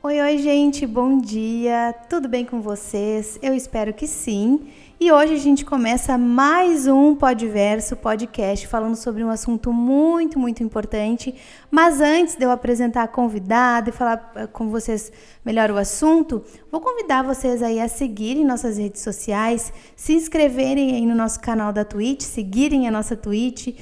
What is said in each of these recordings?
Oi, oi, gente, bom dia, tudo bem com vocês? Eu espero que sim. E hoje a gente começa mais um Podverso podcast falando sobre um assunto muito, muito importante. Mas antes de eu apresentar a convidada e falar com vocês melhor o assunto, vou convidar vocês aí a seguirem nossas redes sociais, se inscreverem aí no nosso canal da Twitch, seguirem a nossa Twitch,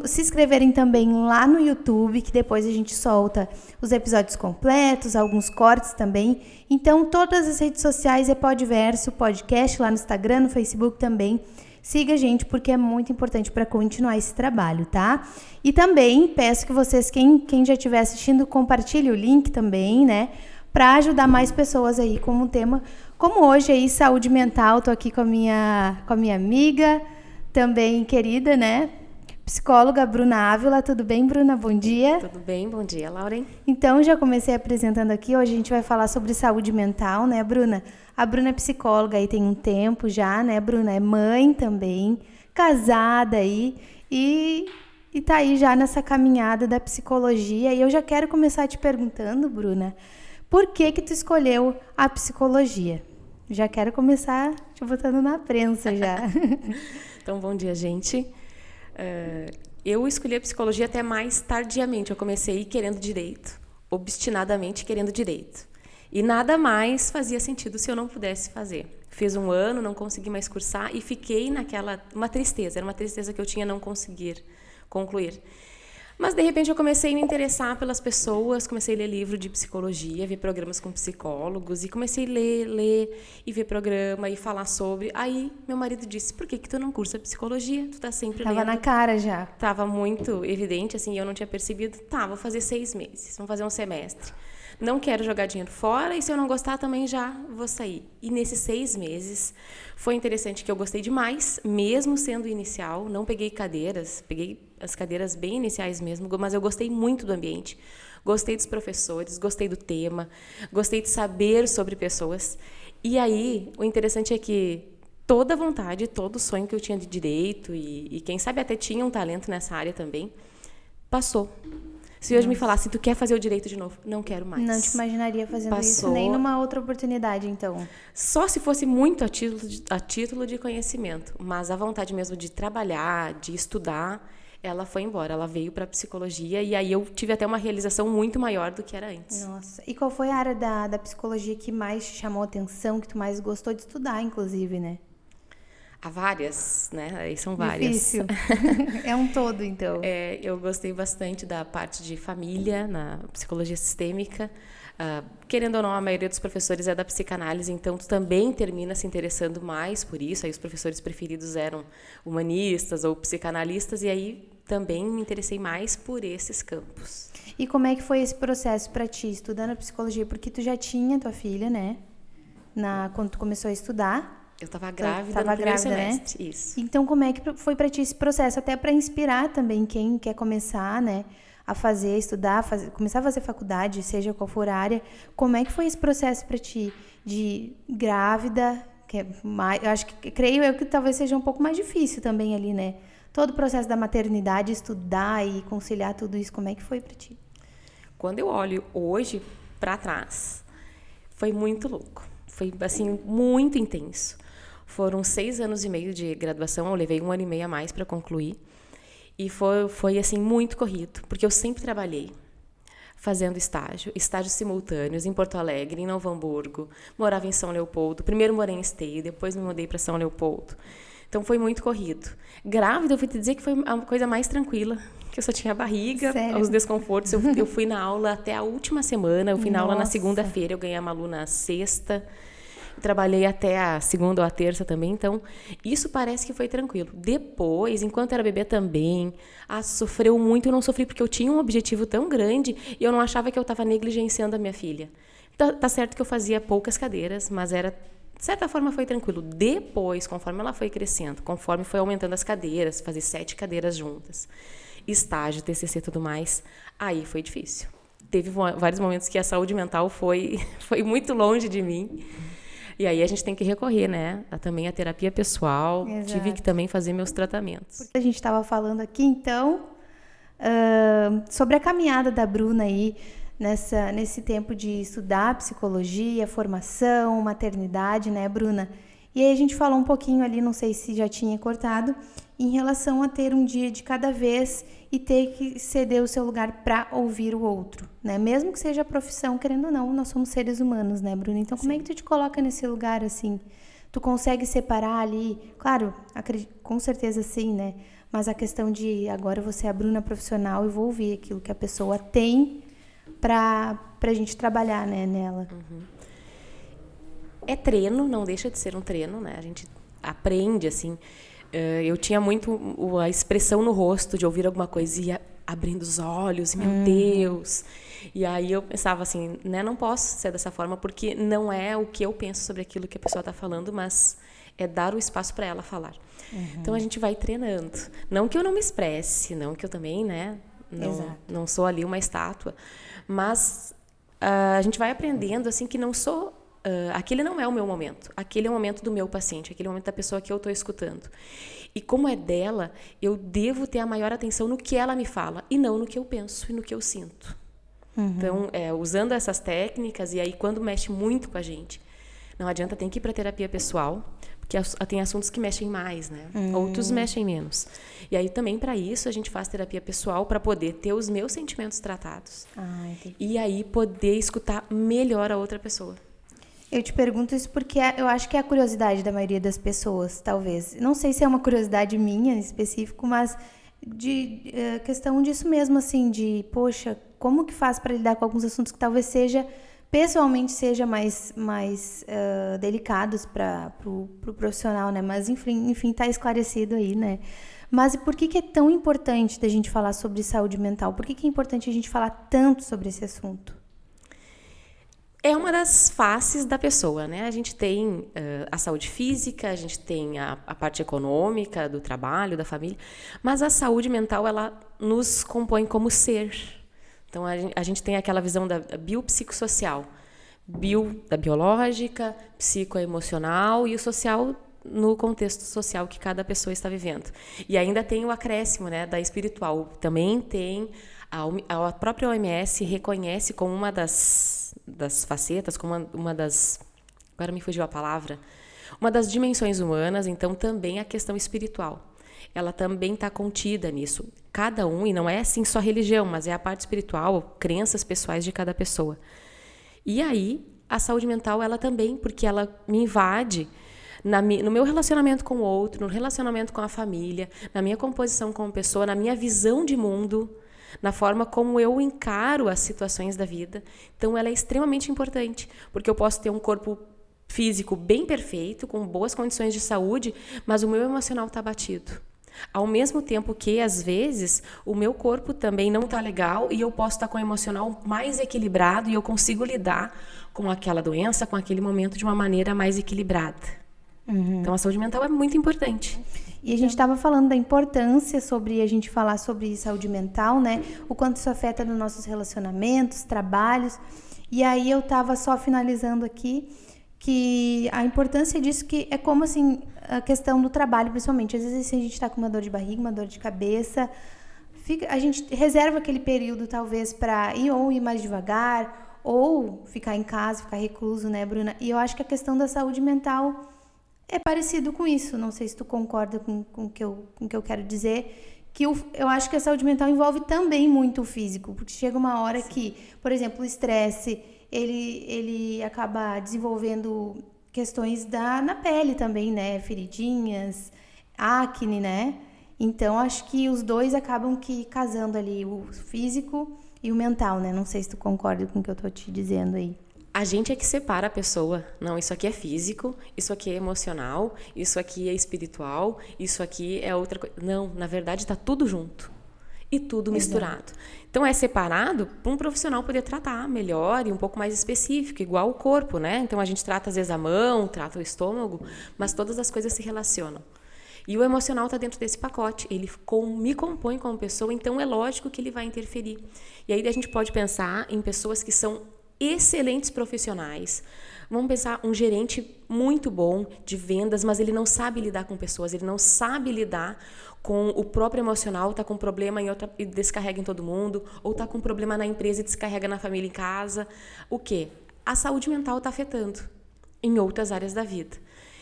se inscreverem também lá no YouTube, que depois a gente solta os episódios completos, alguns cortes também. Então, todas as redes sociais é Podverso, podcast lá no Instagram, no Facebook também. Siga a gente, porque é muito importante para continuar esse trabalho, tá? E também peço que vocês, quem já estiver assistindo, compartilhe o link também, né? Para ajudar mais pessoas aí com um tema como hoje aí, saúde mental. Tô aqui com a minha amiga, também querida, né? Psicóloga Bruna Ávila. Tudo bem, Bruna? Bom dia. Tudo bem, bom dia, Lauren. Então, já comecei apresentando aqui. Hoje a gente vai falar sobre saúde mental, né, Bruna? A Bruna é psicóloga aí tem um tempo já, né, Bruna? É mãe também, casada aí e tá aí já nessa caminhada da psicologia. E eu já quero começar te perguntando, Bruna, por que tu escolheu a psicologia? Já quero começar te botando na prensa já. Então, bom dia, gente. Eu escolhi a psicologia até mais tardiamente. Eu comecei querendo direito, obstinadamente querendo direito. E nada mais fazia sentido se eu não pudesse fazer. Fiz um ano, não consegui mais cursar e fiquei uma tristeza. Era uma tristeza que eu tinha não conseguir concluir. Mas, de repente, eu comecei a me interessar pelas pessoas, comecei a ler livro de psicologia, ver programas com psicólogos, e comecei a ler e ver programa e falar sobre. Aí, meu marido disse, por que tu não cursa psicologia? Tu tá sempre lendo. Tava na cara já. Tava muito evidente, assim, eu não tinha percebido. Tá, vou fazer 6 meses, vamos fazer um semestre. Não quero jogar dinheiro fora e se eu não gostar também já vou sair. E nesses 6 meses foi interessante que eu gostei demais, mesmo sendo inicial. Não peguei cadeiras, peguei as cadeiras bem iniciais mesmo, mas eu gostei muito do ambiente. Gostei dos professores, gostei do tema, gostei de saber sobre pessoas. E aí, o interessante é que toda a vontade, todo o sonho que eu tinha de direito e quem sabe até tinha um talento nessa área também, passou. Se hoje me falasse, tu quer fazer o direito de novo? Não quero mais. Não te imaginaria fazendo isso nem numa outra oportunidade, então. Só se fosse muito a título de conhecimento. Mas a vontade mesmo de trabalhar, de estudar, ela foi embora. Ela veio para a psicologia e aí eu tive até uma realização muito maior do que era antes. Nossa. E qual foi a área da psicologia que mais te chamou a atenção, que tu mais gostou de estudar, inclusive, né? Há várias, né? Aí são várias. Difícil. É um todo, então. Eu gostei bastante da parte de família, na psicologia sistêmica. Querendo ou não, a maioria dos professores é da psicanálise, então tu também termina se interessando mais por isso. Aí os professores preferidos eram humanistas ou psicanalistas, e aí também me interessei mais por esses campos. E como é que foi esse processo para ti, estudando psicologia? Porque tu já tinha tua filha, né? Quando tu começou a estudar. Eu estava grávida no primeiro semestre, né? Isso. Então, como é que foi para ti esse processo? Até para inspirar também quem quer começar, né, a fazer, estudar, começar a fazer faculdade, seja qual for a área. Como é que foi esse processo para ti de grávida? Eu acho que, creio eu que talvez seja um pouco mais difícil também ali, né? Todo o processo da maternidade, estudar e conciliar tudo isso, como é que foi para ti? Quando eu olho hoje para trás, foi muito louco. Foi, assim, muito intenso. Foram 6 anos e meio de graduação, eu levei 1 ano e meio a mais para concluir. E foi assim, muito corrido, porque eu sempre trabalhei fazendo estágios simultâneos em Porto Alegre, em Novo Hamburgo, morava em São Leopoldo. Primeiro morei em Esteio, depois me mudei para São Leopoldo. Então, foi muito corrido. Grávida, eu vou te dizer que foi a coisa mais tranquila, que eu só tinha barriga, Sério? os desconfortos. Eu fui na aula até a última semana, eu fui na aula na segunda-feira, eu ganhei a Malu na sexta, trabalhei até a segunda ou a terça também, então isso parece que foi tranquilo. Depois, enquanto era bebê também, sofreu muito. Eu não sofri porque eu tinha um objetivo tão grande e eu não achava que eu estava negligenciando a minha filha. Tá certo que eu fazia poucas cadeiras, mas de certa forma foi tranquilo. Depois, conforme ela foi crescendo, conforme foi aumentando as cadeiras, fazer 7 cadeiras juntas, estágio, TCC e tudo mais, aí foi difícil. Teve vários momentos que a saúde mental foi muito longe de mim. E aí a gente tem que recorrer, né? Também a terapia pessoal. Exato. Tive que também fazer meus tratamentos. A gente estava falando aqui, então, sobre a caminhada da Bruna aí, nesse tempo de estudar psicologia, formação, maternidade, né, Bruna? E aí a gente falou um pouquinho ali, não sei se já tinha cortado, em relação a ter um dia de cada vez e ter que ceder o seu lugar para ouvir o outro, né? Mesmo que seja a profissão, querendo ou não, nós somos seres humanos, né, Bruna? Então, como é que tu te coloca nesse lugar, assim? Tu consegue separar ali? Claro, com certeza sim, né? Mas a questão de agora você é a Bruna profissional e vou ouvir aquilo que a pessoa tem pra gente trabalhar, né, nela. É treino, não deixa de ser um treino, né? A gente aprende, assim. Eu tinha muito a expressão no rosto de ouvir alguma coisa e ia abrindo os olhos, meu Deus. E aí eu pensava assim, né? Não posso ser dessa forma porque não é o que eu penso sobre aquilo que a pessoa está falando, mas é dar o espaço para ela falar. Então a gente vai treinando. Não que eu não me expresse, não que eu também, né? Não sou ali uma estátua, mas a gente vai aprendendo assim que não sou. Aquele não é o meu momento, aquele é o momento do meu paciente, aquele é o momento da pessoa que eu estou escutando. E como é dela, eu devo ter a maior atenção no que ela me fala e não no que eu penso e no que eu sinto. Então, usando essas técnicas, e aí quando mexe muito com a gente, não adianta, tem que ir para terapia pessoal, porque tem assuntos que mexem mais, né? Outros mexem menos. E aí também para isso a gente faz terapia pessoal para poder ter os meus sentimentos tratados. E aí poder escutar melhor a outra pessoa. Eu te pergunto isso porque eu acho que é a curiosidade da maioria das pessoas, talvez. Não sei se é uma curiosidade minha em específico, mas de questão disso mesmo, assim, de, poxa, como que faz para lidar com alguns assuntos que talvez pessoalmente seja mais delicados para o profissional, né? Mas, enfim, tá esclarecido aí, né? Mas por que é tão importante da gente falar sobre saúde mental? Por que é importante a gente falar tanto sobre esse assunto? É uma das faces da pessoa, né? A gente tem a saúde física, a gente tem a parte econômica do trabalho, da família, mas a saúde mental, ela nos compõe como ser. Então, a gente tem aquela visão da biopsicossocial, da biológica, psicoemocional e o social no contexto social que cada pessoa está vivendo. E ainda tem o acréscimo, né, da espiritual. Também tem, a própria OMS reconhece como uma das facetas, como uma das... Agora me fugiu a palavra. Uma das dimensões humanas, então, também a questão espiritual. Ela também está contida nisso. Cada um, e não é assim só religião, mas é a parte espiritual, crenças pessoais de cada pessoa. E aí, a saúde mental, ela também, porque ela me invade no meu relacionamento com o outro, no relacionamento com a família, na minha composição como pessoa, na minha visão de mundo, na forma como eu encaro as situações da vida. Então, ela é extremamente importante, porque eu posso ter um corpo físico bem perfeito, com boas condições de saúde, mas o meu emocional está abatido. Ao mesmo tempo que, às vezes, o meu corpo também não está legal e eu posso estar com o emocional mais equilibrado e eu consigo lidar com aquela doença, com aquele momento de uma maneira mais equilibrada. Então, a saúde mental é muito importante. E a gente estava falando da importância sobre a gente falar sobre saúde mental, né? O quanto isso afeta nos nossos relacionamentos, trabalhos. E aí eu estava só finalizando aqui que a importância disso que é como assim a questão do trabalho, principalmente. Às vezes a gente está com uma dor de barriga, uma dor de cabeça, a gente reserva aquele período talvez para ir mais devagar ou ficar em casa, ficar recluso, né, Bruna? E eu acho que a questão da saúde mental é parecido com isso. Não sei se tu concorda com o que eu quero dizer, que eu acho que a saúde mental envolve também muito o físico, porque chega uma hora que, por exemplo, o estresse, ele acaba desenvolvendo questões na pele também, né? Feridinhas, acne, né? Então, acho que os dois acabam que casando ali, o físico e o mental, né? Não sei se tu concorda com o que eu tô te dizendo aí. A gente é que separa a pessoa. Não, isso aqui é físico, isso aqui é emocional, isso aqui é espiritual, isso aqui é outra coisa. Não, na verdade está tudo junto e tudo misturado. Então é separado para um profissional poder tratar melhor e um pouco mais específico, igual o corpo, né? Então a gente trata às vezes a mão, trata o estômago, mas todas as coisas se relacionam. E o emocional está dentro desse pacote. Ele me compõe como pessoa, então é lógico que ele vai interferir. E aí a gente pode pensar em pessoas que são excelentes profissionais. Vamos pensar um gerente muito bom de vendas, mas ele não sabe lidar com pessoas, ele não sabe lidar com o próprio emocional, está com problema em outra e descarrega em todo mundo, ou está com problema na empresa e descarrega na família, em casa. O quê? A saúde mental está afetando em outras áreas da vida.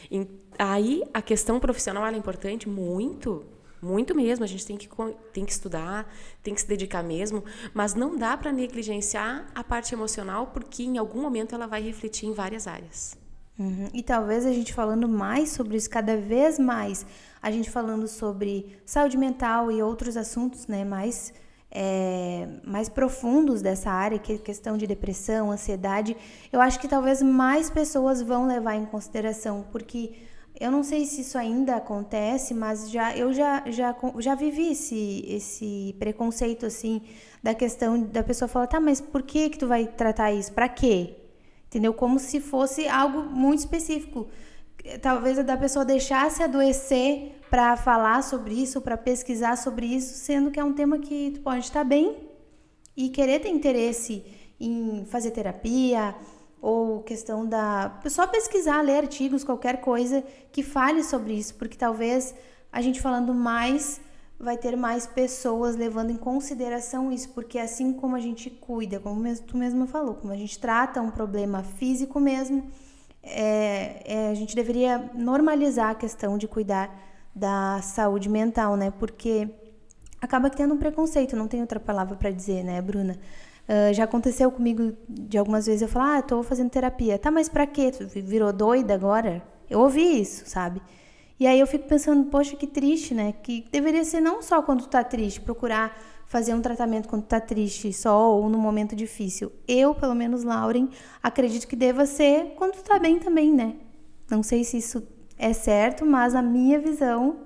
E aí a questão profissional ela é importante muito. Muito mesmo, a gente tem que estudar, tem que se dedicar mesmo, mas não dá para negligenciar a parte emocional, porque em algum momento ela vai refletir em várias áreas. E talvez a gente falando mais sobre isso, cada vez mais, a gente falando sobre saúde mental e outros assuntos, né, mais profundos dessa área, que é questão de depressão, ansiedade, eu acho que talvez mais pessoas vão levar em consideração, porque eu não sei se isso ainda acontece, mas eu já vivi esse preconceito, assim, da questão da pessoa falar, tá, mas por que tu vai tratar isso? Pra quê? Entendeu? Como se fosse algo muito específico. Talvez da pessoa deixasse adoecer para falar sobre isso, para pesquisar sobre isso, sendo que é um tema que tu pode estar bem e querer ter interesse em fazer terapia, ou questão só pesquisar, ler artigos, qualquer coisa que fale sobre isso, porque talvez a gente falando mais, vai ter mais pessoas levando em consideração isso, porque assim como a gente cuida, como tu mesma falou, como a gente trata um problema físico mesmo, a gente deveria normalizar a questão de cuidar da saúde mental, né? Porque acaba tendo um preconceito, não tem outra palavra para dizer, né, Bruna? Já aconteceu comigo de algumas vezes, eu falo, tô fazendo terapia. Tá, mas pra quê? Tu virou doida agora? Eu ouvi isso, sabe? E aí eu fico pensando, poxa, que triste, né? Que deveria ser não só quando tu tá triste, procurar fazer um tratamento quando tu tá triste só ou num momento difícil. Eu, pelo menos, Lauren, acredito que deva ser quando tu tá bem também, né? Não sei se isso é certo, mas a minha visão,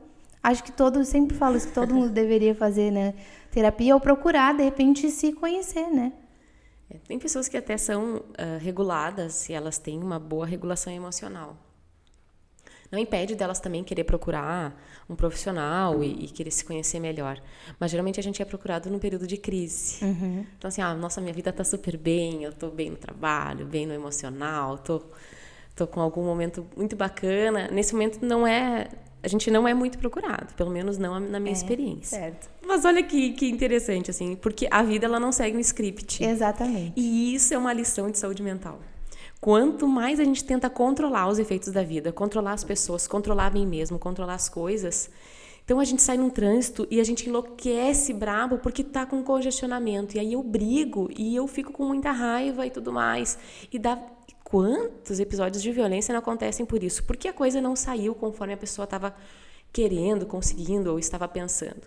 acho que sempre falo isso, que todo mundo deveria fazer, né? Terapia ou procurar, de repente, se conhecer, né? Tem pessoas que até são reguladas e elas têm uma boa regulação emocional. Não impede delas também querer procurar um profissional e querer se conhecer melhor. Mas, geralmente, a gente é procurado num período de crise. Então, assim, nossa, minha vida está super bem, eu estou bem no trabalho, bem no emocional, estou com algum momento muito bacana. Nesse momento, a gente não é muito procurado, pelo menos não na minha experiência. Certo. Mas olha que interessante, assim, porque a vida ela não segue um script. Exatamente. E isso é uma lição de saúde mental. Quanto mais a gente tenta controlar os efeitos da vida, controlar as pessoas, controlar a mim mesmo, controlar as coisas, então a gente sai num trânsito e a gente enlouquece brabo porque tá com congestionamento. E aí eu brigo e eu fico com muita raiva e tudo mais. Quantos episódios de violência não acontecem por isso? Porque a coisa não saiu conforme a pessoa estava querendo, conseguindo ou estava pensando.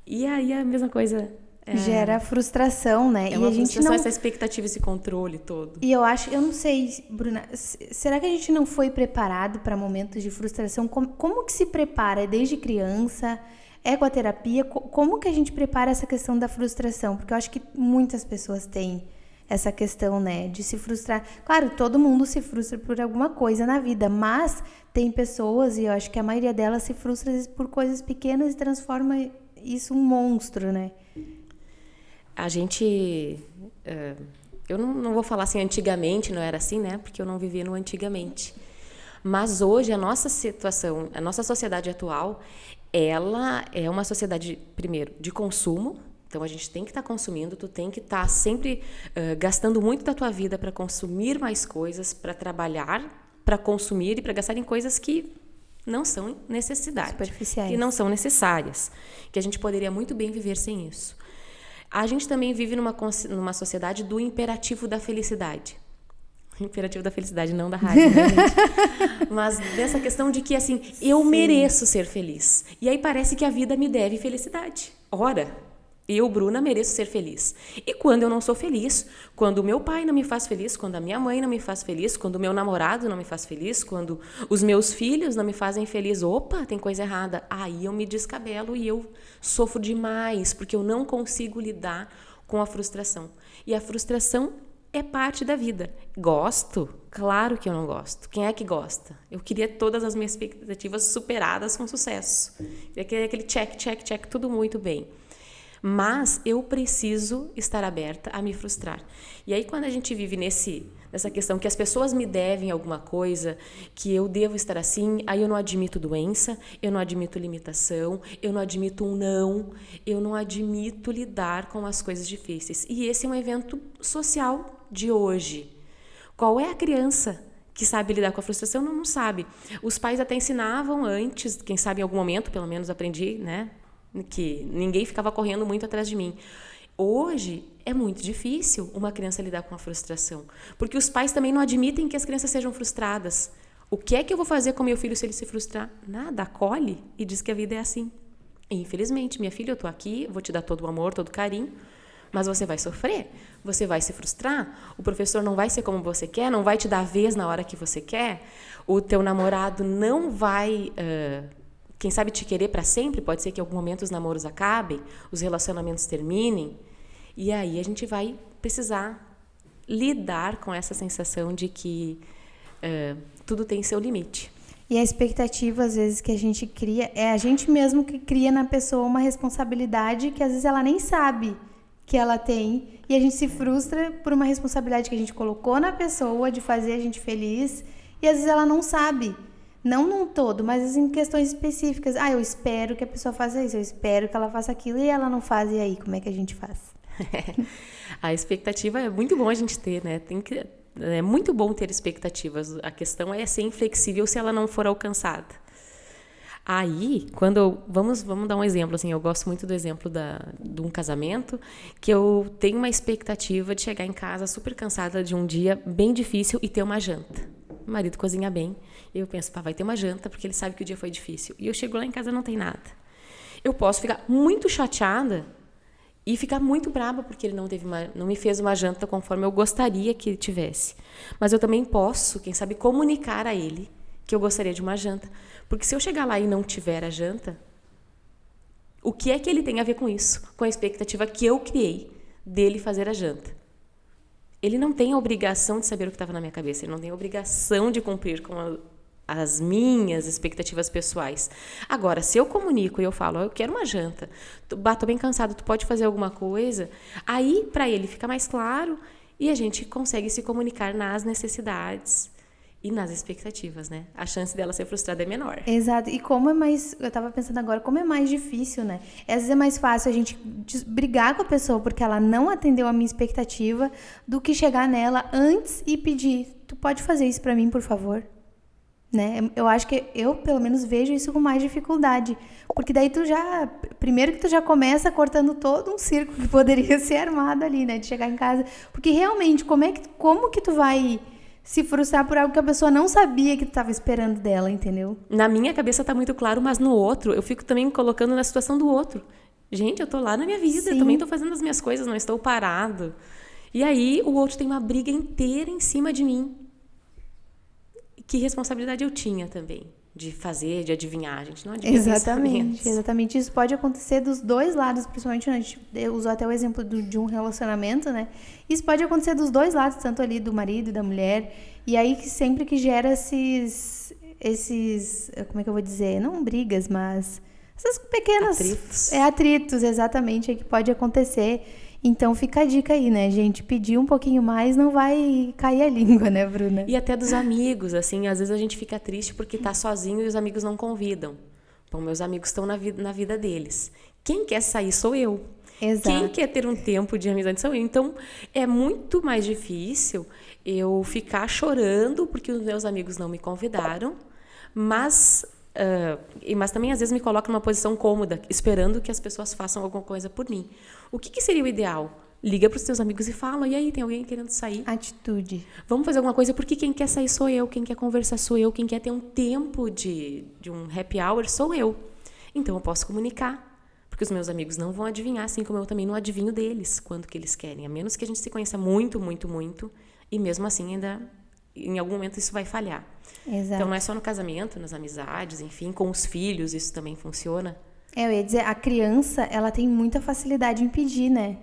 E aí a mesma coisa... Gera frustração, né? É uma frustração, essa expectativa, esse controle todo. E eu não sei, Bruna, será que a gente não foi preparado para momentos de frustração? Como que se prepara desde criança? É com a terapia? Como que a gente prepara essa questão da frustração? Porque eu acho que muitas pessoas têm essa questão, né, de se frustrar. Claro, todo mundo se frustra por alguma coisa na vida, mas tem pessoas, e eu acho que a maioria delas se frustra por coisas pequenas e transforma isso um monstro, né? A gente... eu não vou falar assim, antigamente não era assim, né? Porque eu não vivia no antigamente. Mas hoje a nossa situação, a nossa sociedade atual, ela é uma sociedade, primeiro, de consumo. Então, a gente tem que estar consumindo, tu tem que estar sempre gastando muito da tua vida para consumir mais coisas, para trabalhar, para consumir e para gastar em coisas que não são necessidade. Superficiais. Que não são necessárias. Que a gente poderia muito bem viver sem isso. A gente também vive numa sociedade do imperativo da felicidade. Imperativo da felicidade, não da raiva, né, gente? Mas dessa questão de que, assim, eu mereço ser feliz. E aí parece que a vida me deve felicidade. Ora, eu, Bruna, mereço ser feliz. E quando eu não sou feliz, quando o meu pai não me faz feliz, quando a minha mãe não me faz feliz, quando o meu namorado não me faz feliz, quando os meus filhos não me fazem feliz, opa, tem coisa errada. Aí eu me descabelo e eu sofro demais, porque eu não consigo lidar com a frustração. E a frustração é parte da vida. Gosto? Claro que eu não gosto. Quem é que gosta? Eu queria todas as minhas expectativas superadas com sucesso. Eu queria aquele check, check, check, tudo muito bem. Mas eu preciso estar aberta a me frustrar. E aí, quando a gente vive nessa questão que as pessoas me devem alguma coisa, que eu devo estar assim, aí eu não admito doença, eu não admito limitação, eu não admito um não, eu não admito lidar com as coisas difíceis. E esse é um evento social de hoje. Qual é a criança que sabe lidar com a frustração? Não sabe. Os pais até ensinavam antes, quem sabe em algum momento, pelo menos aprendi, né, que ninguém ficava correndo muito atrás de mim. Hoje é muito difícil uma criança lidar com a frustração, porque os pais também não admitem que as crianças sejam frustradas. O que é que eu vou fazer com meu filho se ele se frustrar? Nada, acolhe e diz que a vida é assim. E, infelizmente, minha filha, eu tô aqui, vou te dar todo o amor, todo o carinho, mas você vai sofrer, você vai se frustrar, o professor não vai ser como você quer, não vai te dar a vez na hora que você quer, o teu namorado não vai, quem sabe, te querer para sempre, pode ser que em algum momento os namoros acabem, os relacionamentos terminem, e aí a gente vai precisar lidar com essa sensação de que tudo tem seu limite. E a expectativa, às vezes, que a gente cria, é a gente mesmo que cria na pessoa uma responsabilidade que às vezes ela nem sabe que ela tem, e a gente se frustra por uma responsabilidade que a gente colocou na pessoa de fazer a gente feliz, e às vezes ela não sabe, não num todo, mas em questões específicas. Eu espero que a pessoa faça isso, eu espero que ela faça aquilo, e ela não faz, e aí, como é que a gente faz? A expectativa é muito bom a gente ter, né? É muito bom ter expectativas, a questão é ser inflexível se ela não for alcançada. Aí, vamos dar um exemplo, assim, eu gosto muito do exemplo de um casamento, que eu tenho uma expectativa de chegar em casa super cansada de um dia bem difícil e ter uma janta. O marido cozinha bem, e eu penso, vai ter uma janta, porque ele sabe que o dia foi difícil. E eu chego lá em casa e não tem nada. Eu posso ficar muito chateada e ficar muito brava porque ele não me fez uma janta conforme eu gostaria que ele tivesse. Mas eu também posso, quem sabe, comunicar a ele que eu gostaria de uma janta. Porque se eu chegar lá e não tiver a janta, o que é que ele tem a ver com isso? Com a expectativa que eu criei dele fazer a janta. Ele não tem a obrigação de saber o que estava na minha cabeça, ele não tem a obrigação de cumprir com as minhas expectativas pessoais. Agora, se eu comunico e eu falo, eu quero uma janta, tô bem cansado, tu pode fazer alguma coisa? Aí, para ele, fica mais claro e a gente consegue se comunicar nas necessidades e nas expectativas, né? A chance dela ser frustrada é menor. Exato. E como é mais... Eu tava pensando agora, como é mais difícil, né? Às vezes é mais fácil a gente brigar com a pessoa porque ela não atendeu a minha expectativa do que chegar nela antes e pedir, tu pode fazer isso pra mim, por favor? Né? Eu acho que eu, pelo menos, vejo isso com mais dificuldade. Porque daí primeiro que tu já começa cortando todo um circo que poderia ser armado ali, né? De chegar em casa. Porque realmente, como que tu vai se frustrar por algo que a pessoa não sabia que tu estava esperando dela, entendeu? Na minha cabeça tá muito claro, mas no outro, eu fico também colocando na situação do outro. Gente, eu tô lá na minha vida, eu também tô fazendo as minhas coisas, não estou parado. E aí, o outro tem uma briga inteira em cima de mim. Que responsabilidade eu tinha também de fazer, de adivinhar. A gente não adivinha. Exatamente. Isso pode acontecer dos dois lados, principalmente, a gente usou até o exemplo de um relacionamento, né? Isso pode acontecer dos dois lados, tanto ali do marido e da mulher. E aí, sempre que gera esses, como é que eu vou dizer? Não brigas, mas essas pequenas... Atritos. Atritos, exatamente, é que pode acontecer. Então, fica a dica aí, né, gente? Pedir um pouquinho mais não vai cair a língua, né, Bruna? E até dos amigos, assim, às vezes a gente fica triste porque tá sozinho e os amigos não convidam. Bom, meus amigos estão na vida deles. Quem quer sair sou eu. Exato. Quem quer ter um tempo de amizade sou eu. Então, é muito mais difícil eu ficar chorando porque os meus amigos não me convidaram, mas também às vezes me coloco numa posição cômoda, esperando que as pessoas façam alguma coisa por mim. O que seria o ideal? Liga para os teus amigos e fala, e aí, tem alguém querendo sair? Atitude. Vamos fazer alguma coisa, porque quem quer sair sou eu, quem quer conversar sou eu, quem quer ter um tempo de um happy hour sou eu. Então eu posso comunicar, porque os meus amigos não vão adivinhar, assim como eu também não adivinho deles quando que eles querem, a menos que a gente se conheça muito, muito, muito, e mesmo assim ainda... Em algum momento isso vai falhar. Exato. Então não é só no casamento, nas amizades, enfim, com os filhos isso também funciona. Eu ia dizer, a criança, ela tem muita facilidade em pedir, né?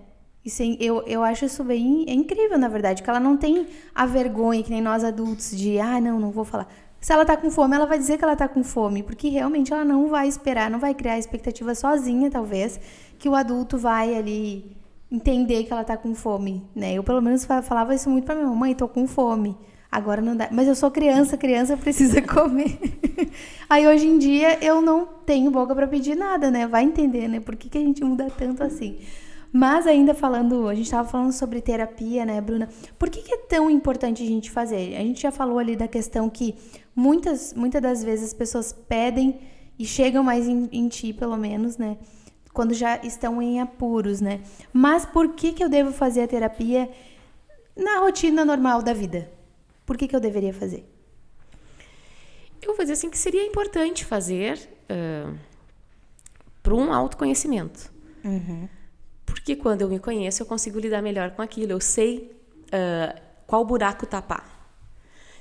Isso, eu acho isso bem incrível, na verdade, que ela não tem a vergonha que nem nós adultos de, não vou falar. Se ela tá com fome, ela vai dizer que ela tá com fome, porque realmente ela não vai esperar, não vai criar expectativa sozinha, talvez, que o adulto vai ali entender que ela tá com fome, né? Eu, pelo menos, falava isso muito pra minha mãe, tô com fome. Agora não dá. Mas eu sou criança precisa comer. Aí, hoje em dia, eu não tenho boca pra pedir nada, né? Vai entender, né? Por que a gente muda tanto assim? Mas ainda falando, a gente estava falando sobre terapia, né, Bruna? Por que é tão importante a gente fazer? A gente já falou ali da questão que muitas das vezes as pessoas pedem e chegam mais em ti, pelo menos, né? Quando já estão em apuros, né? Mas por que eu devo fazer a terapia na rotina normal da vida? Por que eu deveria fazer? Eu vou dizer assim que seria importante fazer para um autoconhecimento. Uhum. Porque quando eu me conheço, eu consigo lidar melhor com aquilo. Eu sei qual buraco tapar.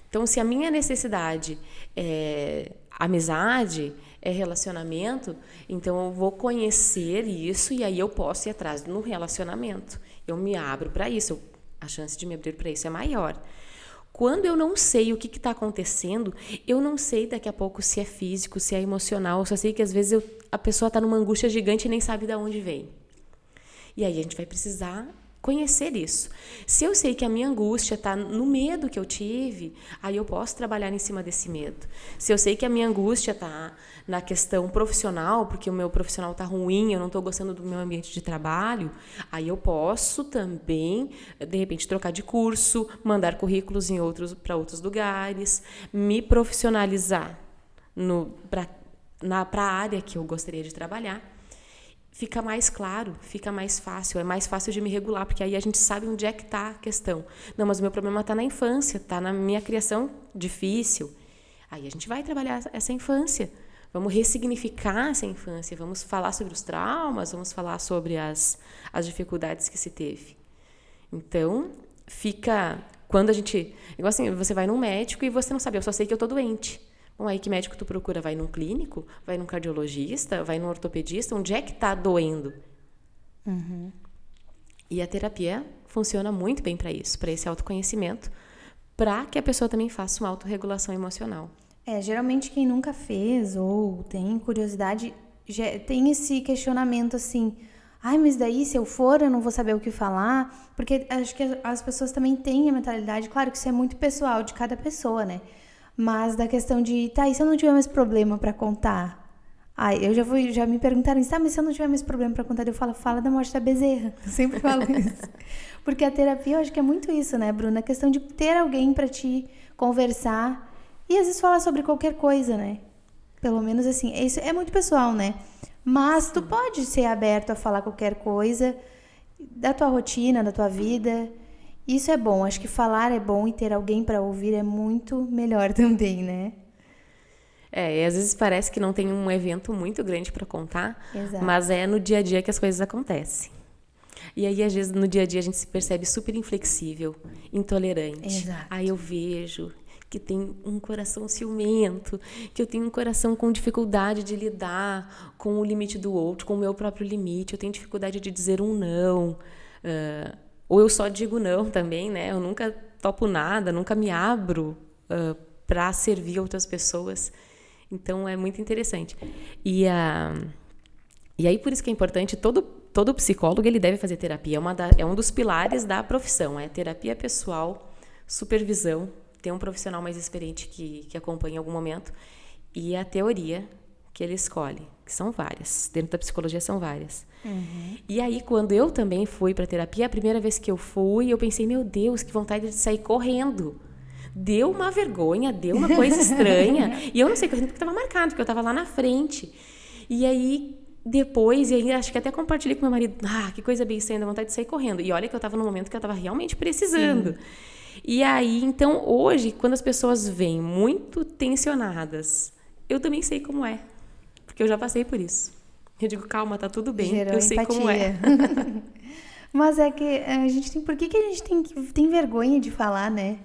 Então, se a minha necessidade é amizade, é relacionamento, então eu vou conhecer isso e aí eu posso ir atrás no relacionamento. Eu me abro para isso. A chance de me abrir para isso é maior. Quando eu não sei o que está acontecendo, eu não sei daqui a pouco se é físico, se é emocional. Eu só sei que às vezes a pessoa está numa angústia gigante e nem sabe de onde vem. E aí a gente vai precisar conhecer isso. Se eu sei que a minha angústia está no medo que eu tive, aí eu posso trabalhar em cima desse medo. Se eu sei que a minha angústia está na questão profissional, porque o meu profissional está ruim, eu não estou gostando do meu ambiente de trabalho, aí eu posso também, de repente, trocar de curso, mandar currículos para outros lugares, me profissionalizar para a área que eu gostaria de trabalhar. Fica mais claro, fica mais fácil, é mais fácil de me regular, porque aí a gente sabe onde é que está a questão. Não, mas o meu problema está na infância, está na minha criação difícil. Aí a gente vai trabalhar essa infância, vamos ressignificar essa infância, vamos falar sobre os traumas, vamos falar sobre as dificuldades que se teve. Então, quando a gente... Igual assim, você vai num médico e você não sabe, eu só sei que eu estou doente. Bom, aí que médico tu procura? Vai num clínico? Vai num cardiologista? Vai num ortopedista? Onde é que está doendo? Uhum. E a terapia funciona muito bem para isso, para esse autoconhecimento, para que a pessoa também faça uma autorregulação emocional. Geralmente quem nunca fez ou tem curiosidade, tem esse questionamento assim, mas daí se eu for eu não vou saber o que falar, porque acho que as pessoas também têm a mentalidade, claro que isso é muito pessoal de cada pessoa, né? Mas da questão de, e se eu não tiver mais problema para contar? Já me perguntaram isso, mas se eu não tiver mais problema para contar, eu fala da morte da Bezerra. Eu sempre falo isso. Porque a terapia, eu acho que é muito isso, né, Bruna? A questão de ter alguém para te conversar e às vezes falar sobre qualquer coisa, né? Pelo menos assim, isso é muito pessoal, né? Mas tu pode ser aberto a falar qualquer coisa da tua rotina, da tua vida. Isso é bom, acho que falar é bom e ter alguém para ouvir é muito melhor também, né? E às vezes parece que não tem um evento muito grande para contar, Exato. Mas é no dia a dia que as coisas acontecem. E aí, às vezes, no dia a dia a gente se percebe super inflexível, intolerante. Exato. Aí eu vejo que tem um coração ciumento, que eu tenho um coração com dificuldade de lidar com o limite do outro, com o meu próprio limite, eu tenho dificuldade de dizer um não, ou eu só digo não também, né? Eu nunca topo nada, nunca me abro para servir outras pessoas. Então, é muito interessante. E aí, por isso que é importante, todo psicólogo ele deve fazer terapia. É um dos pilares da profissão. É terapia pessoal, supervisão, ter um profissional mais experiente que acompanhe em algum momento. E a teoria que ele escolhe, que são várias. Dentro da psicologia são várias. Uhum. E aí, quando eu também fui para terapia, a primeira vez que eu fui, eu pensei, meu Deus, que vontade de sair correndo. Deu uma vergonha, deu uma coisa estranha. E eu não sei correndo porque estava marcado, porque eu estava lá na frente. E aí, depois, acho que até compartilhei com meu marido, que coisa bem estranha, dá vontade de sair correndo. E olha que eu estava num momento que eu estava realmente precisando. Sim. E aí, então, hoje, quando as pessoas vêm muito tensionadas, eu também sei como é. Porque eu já passei por isso. Eu digo, calma, tá tudo bem. Gerou eu sei empatia. como é. Mas é que a gente tem... Por que a gente tem vergonha de falar, né?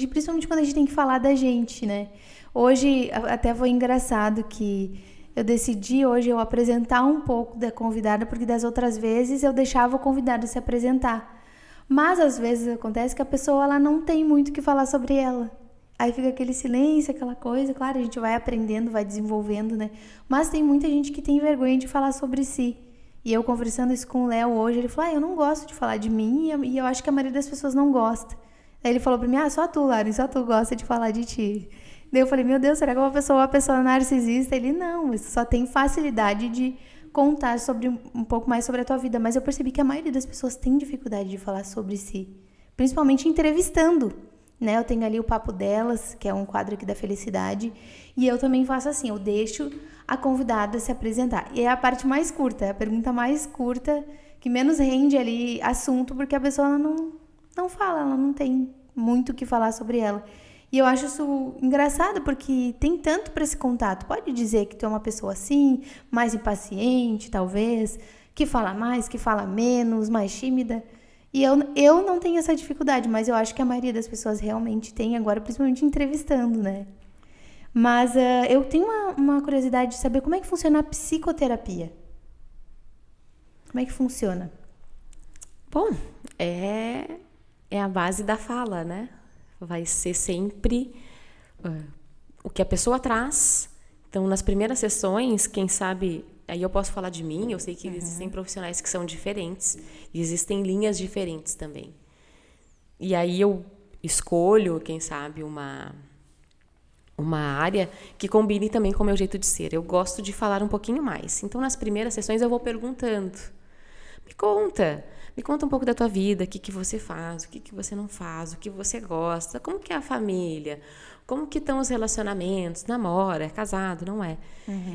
Principalmente quando a gente tem que falar da gente, né? Hoje, até foi engraçado que eu decidi hoje eu apresentar um pouco da convidada, porque das outras vezes eu deixava o convidado se apresentar. Mas, às vezes, acontece que a pessoa ela não tem muito o que falar sobre ela. Aí fica aquele silêncio, aquela coisa. Claro, a gente vai aprendendo, vai desenvolvendo, né? Mas tem muita gente que tem vergonha de falar sobre si. E eu conversando isso com o Léo hoje, ele falou, eu não gosto de falar de mim e eu acho que a maioria das pessoas não gosta. Aí ele falou pra mim, só tu, Lauren, só tu gosta de falar de ti. Daí eu falei, meu Deus, será que uma pessoa narcisista? Ele, não, você só tem facilidade de contar um pouco mais sobre a tua vida. Mas eu percebi que a maioria das pessoas tem dificuldade de falar sobre si. Principalmente entrevistando, né? Eu tenho ali o Papo Delas, que é um quadro aqui da Felicidade. E eu também faço assim, eu deixo a convidada se apresentar. E é a parte mais curta, é a pergunta mais curta, que menos rende ali assunto, porque a pessoa não fala, ela não tem muito o que falar sobre ela. E eu acho isso engraçado, porque tem tanto para esse contato. Pode dizer que tu é uma pessoa assim, mais impaciente, talvez, que fala mais, que fala menos, mais tímida. E eu não tenho essa dificuldade, mas eu acho que a maioria das pessoas realmente tem agora, principalmente entrevistando, né? Mas eu tenho uma curiosidade de saber como é que funciona a psicoterapia. Como é que funciona? Bom, é a base da fala, né? Vai ser sempre o que a pessoa traz. Então, nas primeiras sessões, quem sabe... Aí eu posso falar de mim, eu sei que existem profissionais que são diferentes. E existem linhas diferentes também. E aí eu escolho, quem sabe, uma área que combine também com o meu jeito de ser. Eu gosto de falar um pouquinho mais. Então, nas primeiras sessões, eu vou perguntando. Me conta um pouco da tua vida, o que você faz, o que você não faz, o que você gosta, como que é a família, como que estão os relacionamentos, namora, é casado, não é?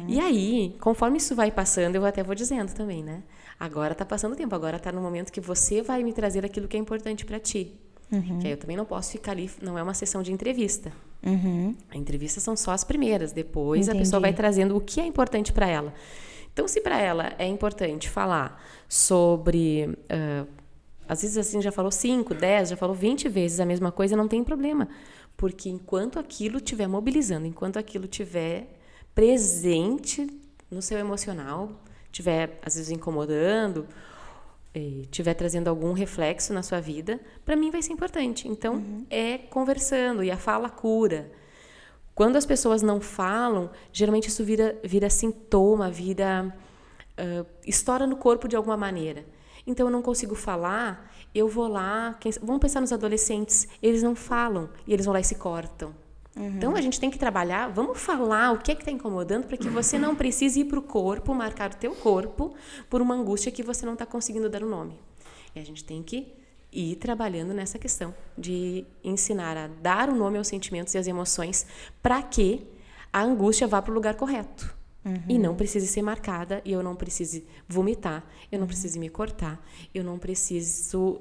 E aí, conforme isso vai passando, eu até vou dizendo também, né? Agora tá passando o tempo, agora tá no momento que você vai me trazer aquilo que é importante para ti. Que aí eu também não posso ficar ali, não é uma sessão de entrevista. A entrevista são só as primeiras, depois a pessoa vai trazendo o que é importante para ela. Então, se para ela é importante falar sobre... às vezes, assim, já falou 5, 10, já falou 20 vezes a mesma coisa, não tem problema. Porque enquanto aquilo estiver mobilizando, enquanto aquilo estiver presente no seu emocional, estiver, às vezes, incomodando, estiver trazendo algum reflexo na sua vida, para mim vai ser importante. Então, é conversando, e a fala cura. Quando as pessoas não falam, geralmente isso vira sintoma, estoura no corpo de alguma maneira. Então, eu não consigo falar, eu vou lá... Vamos pensar nos adolescentes, eles não falam e eles vão lá e se cortam. Então, a gente tem que trabalhar, vamos falar o que é que está incomodando para que você não precise ir para o corpo, marcar o teu corpo por uma angústia que você não está conseguindo dar o nome. E a gente tem que ir trabalhando nessa questão de ensinar a dar o nome aos sentimentos e às emoções para que a angústia vá para o lugar correto. E não precise ser marcada, e eu não precise vomitar, eu não preciso me cortar, eu não preciso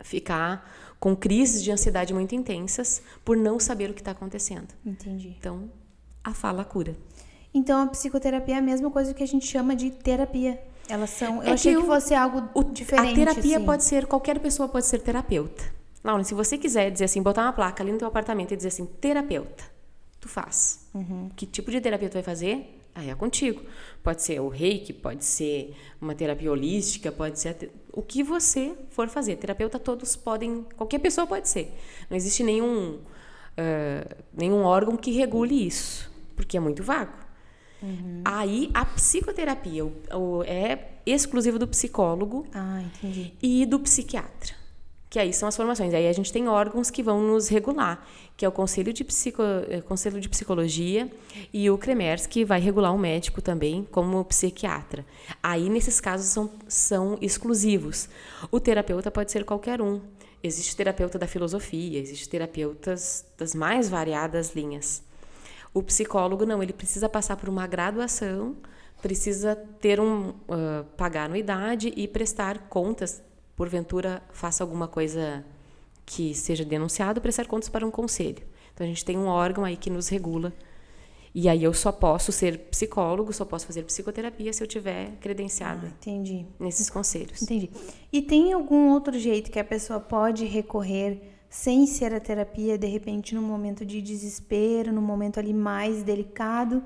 ficar com crises de ansiedade muito intensas por não saber o que está acontecendo. Entendi. Então, a fala cura. Então, a psicoterapia é a mesma coisa que a gente chama de terapia. Elas são... Eu achei que fosse algo diferente. A terapia assim. pode ser... Qualquer pessoa pode ser terapeuta. Laura, se você quiser dizer assim, botar uma placa ali no teu apartamento e dizer assim, terapeuta, tu faz. Que tipo de terapia tu vai fazer? Aí é contigo. Pode ser o reiki, pode ser uma terapia holística, pode ser o que você for fazer. Terapeuta todos podem... Qualquer pessoa pode ser. Não existe nenhum órgão que regule isso, porque é muito vago. Aí, a psicoterapia é exclusiva do psicólogo e do psiquiatra, que aí são as formações. Aí a gente tem órgãos que vão nos regular, que é o Conselho de Psicologia e o CREMERS, que vai regular o médico também como psiquiatra. Aí, nesses casos, são exclusivos. O terapeuta pode ser qualquer um. Existe terapeuta da filosofia, existe terapeutas das mais variadas linhas. O psicólogo, não, ele precisa passar por uma graduação, precisa ter pagar anuidade e prestar contas, porventura faça alguma coisa que seja denunciado, prestar contas para um conselho. Então, a gente tem um órgão aí que nos regula. E aí eu só posso ser psicólogo, só posso fazer psicoterapia se eu tiver credenciada nesses conselhos. Entendi. E tem algum outro jeito que a pessoa pode recorrer sem ser a terapia, de repente, num momento de desespero, num momento ali mais delicado,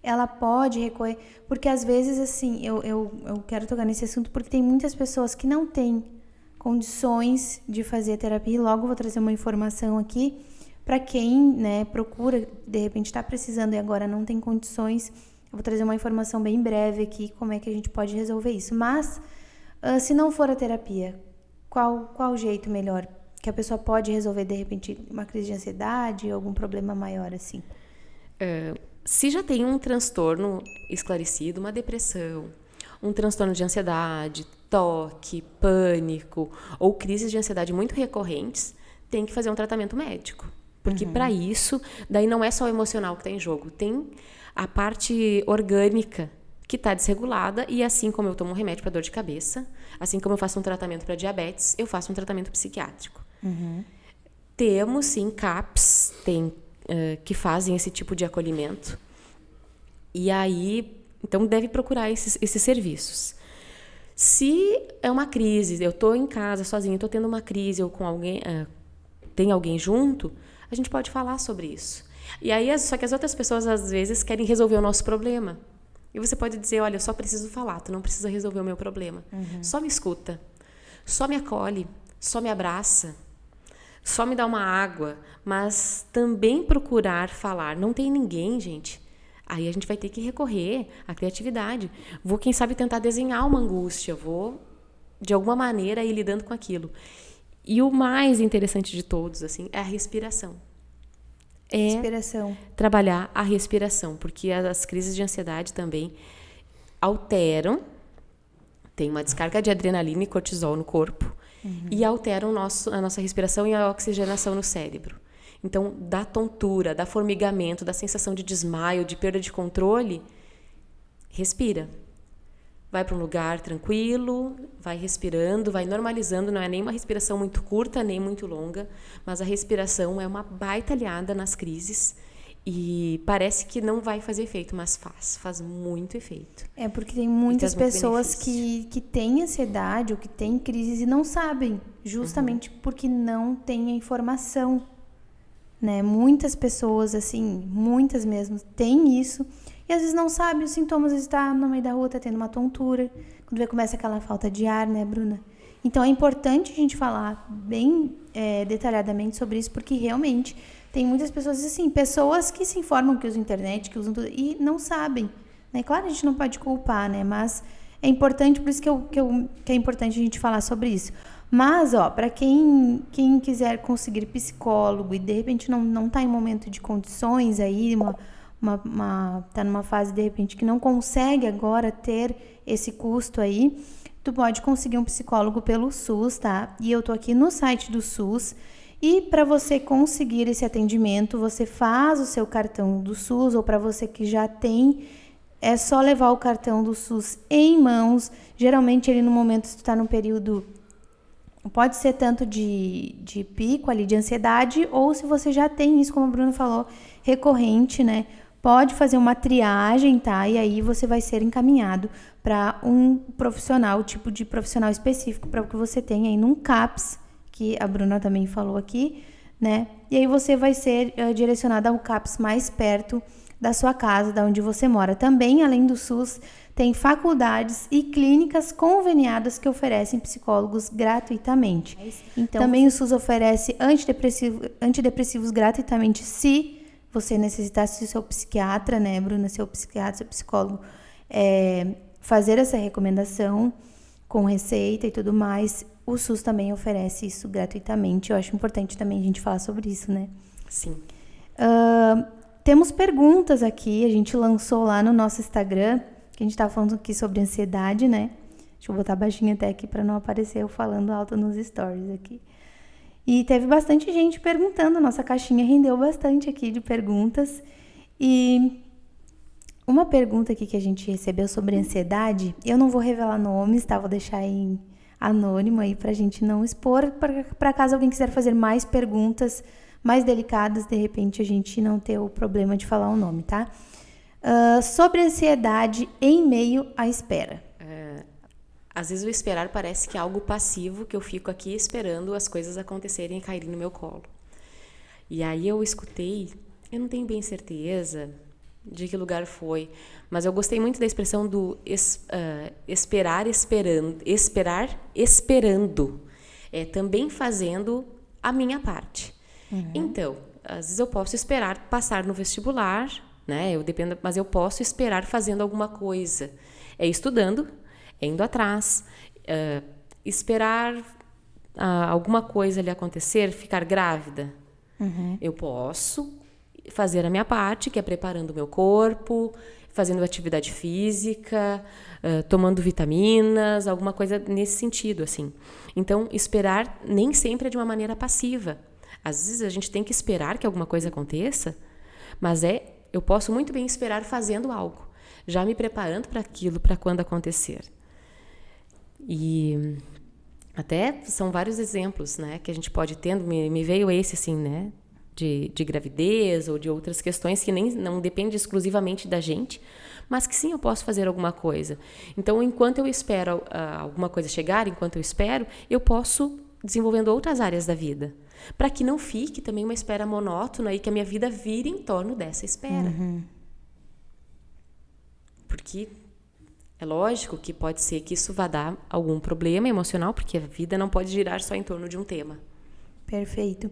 ela pode recorrer? Porque, às vezes, assim, eu quero tocar nesse assunto porque tem muitas pessoas que não têm condições de fazer terapia. Logo vou trazer uma informação aqui para quem, né, procura, de repente está precisando e agora não tem condições. Eu vou trazer uma informação bem breve aqui, como é que a gente pode resolver isso. Mas, se não for a terapia, qual jeito melhor que a pessoa pode resolver, de repente, uma crise de ansiedade ou algum problema maior, assim? Se já tem um transtorno esclarecido, uma depressão, um transtorno de ansiedade, toque, pânico ou crises de ansiedade muito recorrentes, tem que fazer um tratamento médico. Porque para isso, daí não é só o emocional que está em jogo, tem a parte orgânica que está desregulada, e assim como eu tomo um remédio para dor de cabeça, assim como eu faço um tratamento para diabetes, eu faço um tratamento psiquiátrico. Temos, sim, CAPs, que fazem esse tipo de acolhimento. E aí, então, deve procurar esses serviços. Se é uma crise, eu estou em casa sozinha, estou tendo uma crise ou com alguém, tem alguém junto, a gente pode falar sobre isso. E aí, só que as outras pessoas, às vezes, querem resolver o nosso problema. E você pode dizer, olha, eu só preciso falar, tu não precisa resolver o meu problema. Só me escuta, só me acolhe, só me abraça, só me dá uma água, mas também procurar falar. Não tem ninguém, gente. Aí a gente vai ter que recorrer à criatividade. Vou, quem sabe, tentar desenhar uma angústia. Vou, de alguma maneira, ir lidando com aquilo. E o mais interessante de todos, assim, é a respiração. Trabalhar a respiração, porque as crises de ansiedade também alteram, tem uma descarga de adrenalina e cortisol no corpo, e alteram a nossa respiração e a oxigenação no cérebro. Então, dá tontura, dá formigamento, dá sensação de desmaio, de perda de controle. Respira. Vai para um lugar tranquilo, vai respirando, vai normalizando. Não é nem uma respiração muito curta, nem muito longa, mas a respiração é uma baita aliada nas crises. E parece que não vai fazer efeito, mas faz muito efeito. É porque tem muitas pessoas que têm ansiedade ou que têm crises e não sabem, justamente porque não têm a informação. Né? Muitas pessoas, assim, muitas mesmo, têm isso e às vezes não sabem os sintomas, às vezes está no meio da rua, está tendo uma tontura, quando começa aquela falta de ar, né, Bruna? Então é importante a gente falar bem detalhadamente sobre isso, porque realmente tem muitas pessoas, assim, pessoas que se informam que usam internet, que usam tudo, e não sabem, né? Claro, a gente não pode culpar, né? Mas é importante, por isso que é importante a gente falar sobre isso. Mas, para quem quiser conseguir psicólogo e de repente não está em momento de condições aí, tá numa fase de repente que não consegue agora ter esse custo aí, tu pode conseguir um psicólogo pelo SUS, tá? E eu tô aqui no site do SUS. E para você conseguir esse atendimento, você faz o seu cartão do SUS, ou para você que já tem, é só levar o cartão do SUS em mãos. Geralmente, ele no momento, se tu está num período, pode ser tanto de pico ali, de ansiedade, ou se você já tem isso, como a Bruna falou, recorrente, né? Pode fazer uma triagem, tá? E aí você vai ser encaminhado para um profissional, tipo de profissional específico, para o que você tem aí num CAPS, que a Bruna também falou aqui, né? E aí você vai ser direcionado ao CAPS mais perto da sua casa, da onde você mora. Também, além do SUS, tem faculdades e clínicas conveniadas que oferecem psicólogos gratuitamente. Então, também o SUS oferece antidepressivos gratuitamente, se você necessitar, se o seu psiquiatra, né, Bruna, seu psiquiatra, seu psicólogo, fazer essa recomendação com receita e tudo mais. O SUS também oferece isso gratuitamente. Eu acho importante também a gente falar sobre isso, né? Sim. Temos perguntas aqui. A gente lançou lá no nosso Instagram, que a gente estava falando aqui sobre ansiedade, né? Deixa eu botar baixinho até aqui para não aparecer eu falando alto nos stories aqui. E teve bastante gente perguntando. Nossa caixinha rendeu bastante aqui de perguntas. E uma pergunta aqui que a gente recebeu sobre ansiedade, eu não vou revelar nomes, tá? Vou deixar em anônimo aí pra gente não expor, para caso alguém quiser fazer mais perguntas mais delicadas, de repente a gente não ter o problema de falar o nome, tá? Sobre ansiedade em meio à espera. Às vezes o esperar parece que é algo passivo, que eu fico aqui esperando as coisas acontecerem e caírem no meu colo. E aí eu escutei, eu não tenho bem certeza de que lugar foi, mas eu gostei muito da expressão do esperar esperando, também fazendo a minha parte. Então, às vezes eu posso esperar passar no vestibular né? Mas eu posso esperar fazendo alguma coisa. É estudando, é indo atrás, esperar alguma coisa ali acontecer, ficar grávida. Eu posso fazer a minha parte, que é preparando o meu corpo, fazendo atividade física, tomando vitaminas, alguma coisa nesse sentido, assim. Então, esperar nem sempre é de uma maneira passiva. Às vezes a gente tem que esperar que alguma coisa aconteça, mas eu posso muito bem esperar fazendo algo, já me preparando para aquilo, para quando acontecer. E até são vários exemplos, né, que a gente pode ter. Me veio esse, assim, né, de gravidez ou de outras questões que não depende exclusivamente da gente, mas que sim, eu posso fazer alguma coisa. Então, enquanto eu espero alguma coisa chegar, enquanto eu espero, eu posso desenvolvendo outras áreas da vida, para que não fique também uma espera monótona e que a minha vida vire em torno dessa espera. Porque é lógico que pode ser que isso vá dar algum problema emocional, porque a vida não pode girar só em torno de um tema. Perfeito.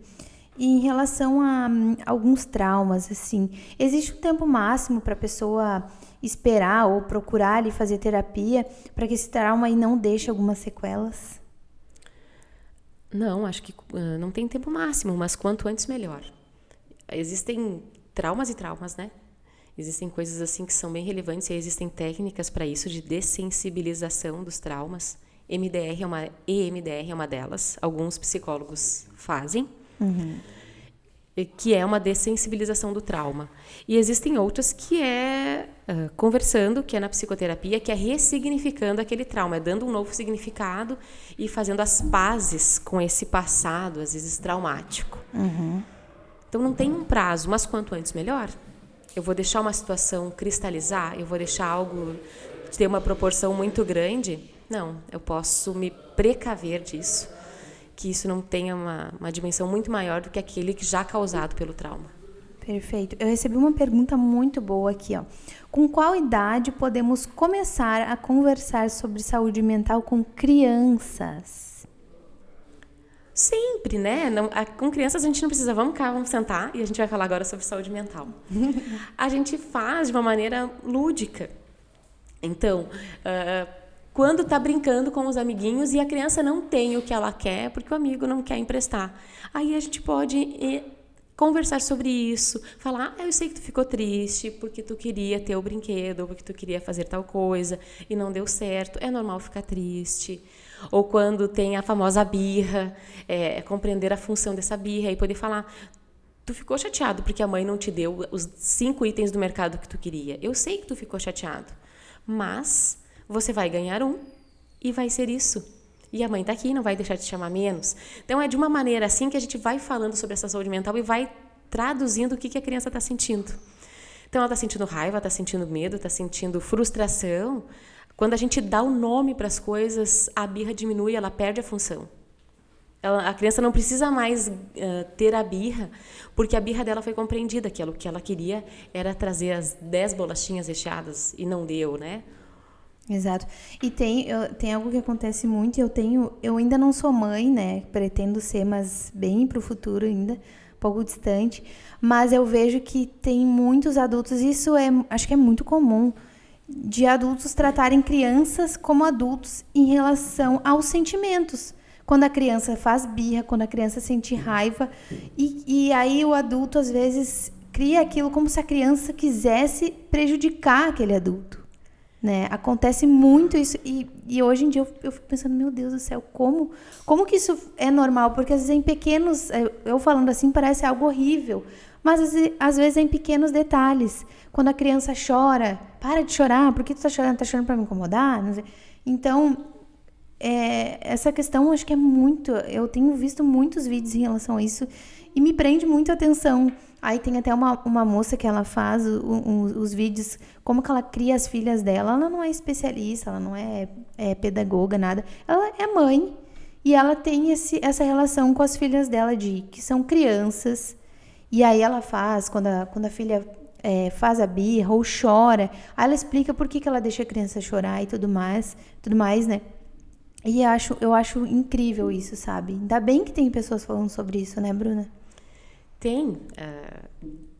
E em relação a alguns traumas, assim, existe um tempo máximo para a pessoa esperar ou procurar ali fazer terapia para que esse trauma aí não deixe algumas sequelas? Não, acho que não tem tempo máximo, mas quanto antes melhor. Existem traumas e traumas, né? Existem coisas assim que são bem relevantes e existem técnicas para isso de dessensibilização dos traumas. EMDR é uma delas. Alguns psicólogos fazem. Que é uma dessensibilização do trauma. E existem outras que é conversando, que é na psicoterapia, que é ressignificando aquele trauma, é dando um novo significado e fazendo as pazes com esse passado, às vezes traumático. Então não tem um prazo, mas quanto antes melhor. Eu vou deixar uma situação cristalizar, eu vou deixar algo ter uma proporção muito grande. Não, eu posso me precaver disso, que isso não tenha uma dimensão muito maior do que aquele que já causado pelo trauma. Perfeito. Eu recebi uma pergunta muito boa aqui, ó. Com qual idade podemos começar a conversar sobre saúde mental com crianças? Sempre, né? Com crianças a gente não precisa, vamos cá, vamos sentar e a gente vai falar agora sobre saúde mental. A gente faz de uma maneira lúdica. Então, quando está brincando com os amiguinhos e a criança não tem o que ela quer porque o amigo não quer emprestar, aí a gente pode conversar sobre isso, falar, eu sei que tu ficou triste porque tu queria ter o brinquedo, ou porque tu queria fazer tal coisa e não deu certo, é normal ficar triste. Ou quando tem a famosa birra, compreender a função dessa birra e poder falar, tu ficou chateado porque a mãe não te deu os 5 itens do mercado que tu queria. Eu sei que tu ficou chateado, mas você vai ganhar um e vai ser isso. E a mãe está aqui, não vai deixar de te chamar menos. Então, é de uma maneira assim que a gente vai falando sobre essa saúde mental e vai traduzindo o que a criança está sentindo. Então, ela está sentindo raiva, está sentindo medo, está sentindo frustração. Quando a gente dá o nome para as coisas, a birra diminui, ela perde a função. A criança não precisa mais ter a birra, porque a birra dela foi compreendida, que o que ela queria era trazer as 10 bolachinhas recheadas e não deu, né? Exato. E tem algo que acontece muito, eu ainda não sou mãe, né? Pretendo ser, mas bem para o futuro ainda, um pouco distante. Mas eu vejo que tem muitos adultos, isso acho que é muito comum, de adultos tratarem crianças como adultos em relação aos sentimentos. Quando a criança faz birra, quando a criança sente raiva, e aí o adulto, às vezes, cria aquilo como se a criança quisesse prejudicar aquele adulto. Né? Acontece muito isso, e hoje em dia eu fico pensando, meu Deus do céu, como que isso é normal? Porque às vezes em pequenos, eu falando assim parece algo horrível, mas às vezes é em pequenos detalhes. Quando a criança chora, para de chorar, por que tu tá chorando? Tá chorando para me incomodar? Não sei. Então, essa questão acho que é muito, eu tenho visto muitos vídeos em relação a isso e me prende muito a atenção. Aí tem até uma moça que ela faz os vídeos, como que ela cria as filhas dela. Ela não é especialista, ela não é pedagoga, nada. Ela é mãe e ela tem essa relação com as filhas dela, que são crianças. E aí ela faz, quando a filha faz a birra ou chora, aí ela explica por que ela deixa a criança chorar e tudo mais, né? E eu acho incrível isso, sabe? Ainda bem que tem pessoas falando sobre isso, né, Bruna? Tem.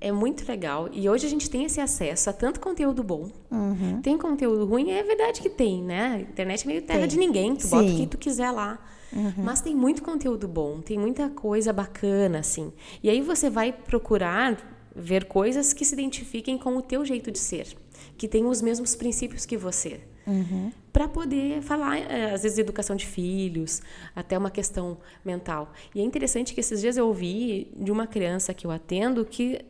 É muito legal. E hoje a gente tem esse acesso a tanto conteúdo bom. Tem conteúdo ruim, é verdade que tem, né? A internet é meio terra de ninguém. Tu bota o que tu quiser lá. Mas tem muito conteúdo bom, tem muita coisa bacana, assim. E aí você vai procurar ver coisas que se identifiquem com o teu jeito de ser, que tenham os mesmos princípios que você. Para poder falar, às vezes, de educação de filhos, até uma questão mental. E é interessante que esses dias eu ouvi de uma criança que eu atendo que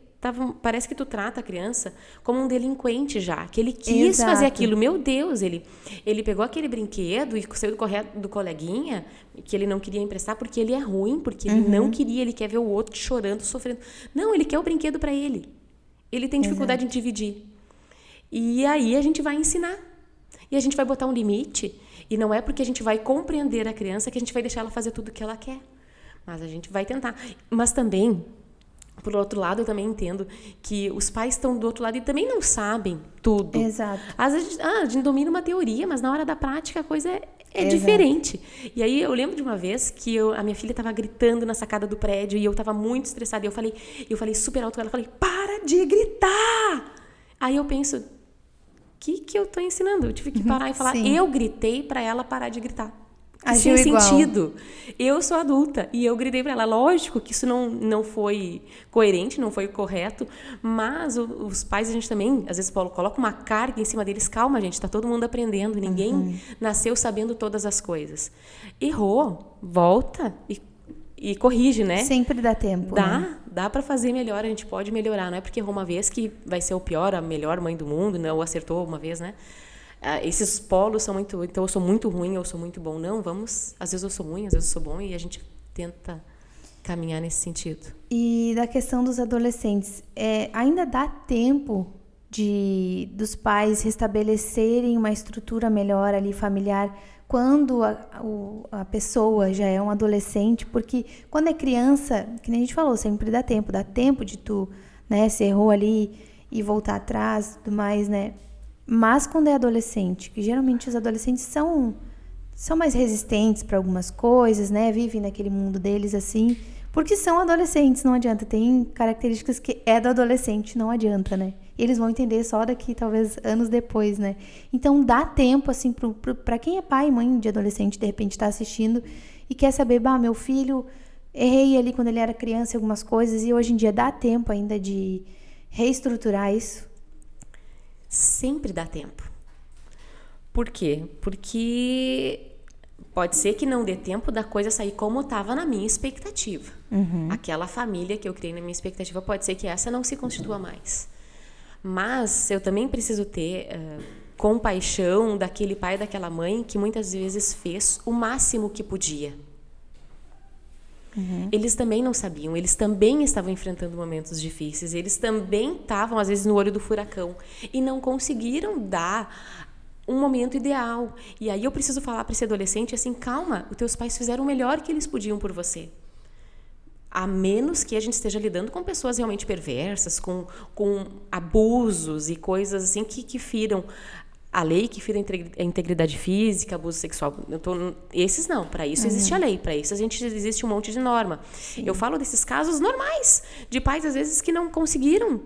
parece que tu trata a criança como um delinquente já, que ele quis fazer aquilo. Meu Deus, ele pegou aquele brinquedo e saiu do coleguinha, que ele não queria emprestar porque ele é ruim, porque ele não queria, ele quer ver o outro chorando, sofrendo. Não, ele quer o brinquedo para ele. Ele tem dificuldade em dividir. E aí a gente vai ensinar. E a gente vai botar um limite. E não é porque a gente vai compreender a criança que a gente vai deixar ela fazer tudo o que ela quer. Mas a gente vai tentar. Mas também, por outro lado, eu também entendo que os pais estão do outro lado e também não sabem tudo. Exato. Às vezes a gente domina uma teoria, mas na hora da prática a coisa é diferente. E aí eu lembro de uma vez que a minha filha estava gritando na sacada do prédio e eu estava muito estressada. E eu falei super alto com ela, eu falei, para de gritar! Aí eu penso, o que eu estou ensinando? Eu tive que parar e falar, eu gritei para ela parar de gritar. Agiu sem igual. sentido. Eu sou adulta e eu gritei para ela. Lógico que isso não foi coerente, não foi correto, mas os pais, a gente também, às vezes, coloca uma carga em cima deles. Calma, gente, está todo mundo aprendendo. Ninguém nasceu sabendo todas as coisas. Errou, volta e corrige, né? Sempre dá tempo. Dá para fazer melhor, a gente pode melhorar. Não é porque errou uma vez que vai ser o pior, a melhor mãe do mundo, né? Ou acertou uma vez, né? Esses polos são muito... Então, eu sou muito ruim, eu sou muito bom. Não, vamos... Às vezes eu sou ruim, às vezes eu sou bom. E a gente tenta caminhar nesse sentido. E da questão dos adolescentes, ainda dá tempo dos pais restabelecerem uma estrutura melhor ali, familiar, quando a pessoa já é um adolescente? Porque quando é criança, que nem a gente falou, sempre dá tempo de tu, né, se errou ali e voltar atrás e tudo mais, né? Mas quando é adolescente, que geralmente os adolescentes são mais resistentes para algumas coisas, né? Vivem naquele mundo deles assim, porque são adolescentes, não adianta. Tem características que é do adolescente, não adianta, né? E eles vão entender só daqui, talvez, anos depois, né? Então, dá tempo, assim, para quem é pai e mãe de adolescente, de repente está assistindo e quer saber, meu filho, errei ali quando ele era criança algumas coisas e hoje em dia dá tempo ainda de reestruturar isso? Sempre dá tempo. Por quê? Porque pode ser que não dê tempo da coisa sair como estava na minha expectativa. Aquela família que eu criei na minha expectativa, pode ser que essa não se constitua mais. Mas eu também preciso ter compaixão daquele pai e daquela mãe que muitas vezes fez o máximo que podia. Eles também não sabiam, eles também estavam enfrentando momentos difíceis, eles também estavam, às vezes, no olho do furacão e não conseguiram dar um momento ideal. E aí eu preciso falar para esse adolescente assim, calma, os teus pais fizeram o melhor que eles podiam por você. A menos que a gente esteja lidando com pessoas realmente perversas, com abusos e coisas assim que firam a lei, que fira a integridade física, abuso sexual. Esses não, para isso existe a lei, para isso existe um monte de norma. Sim. Eu falo desses casos normais, de pais às vezes que não conseguiram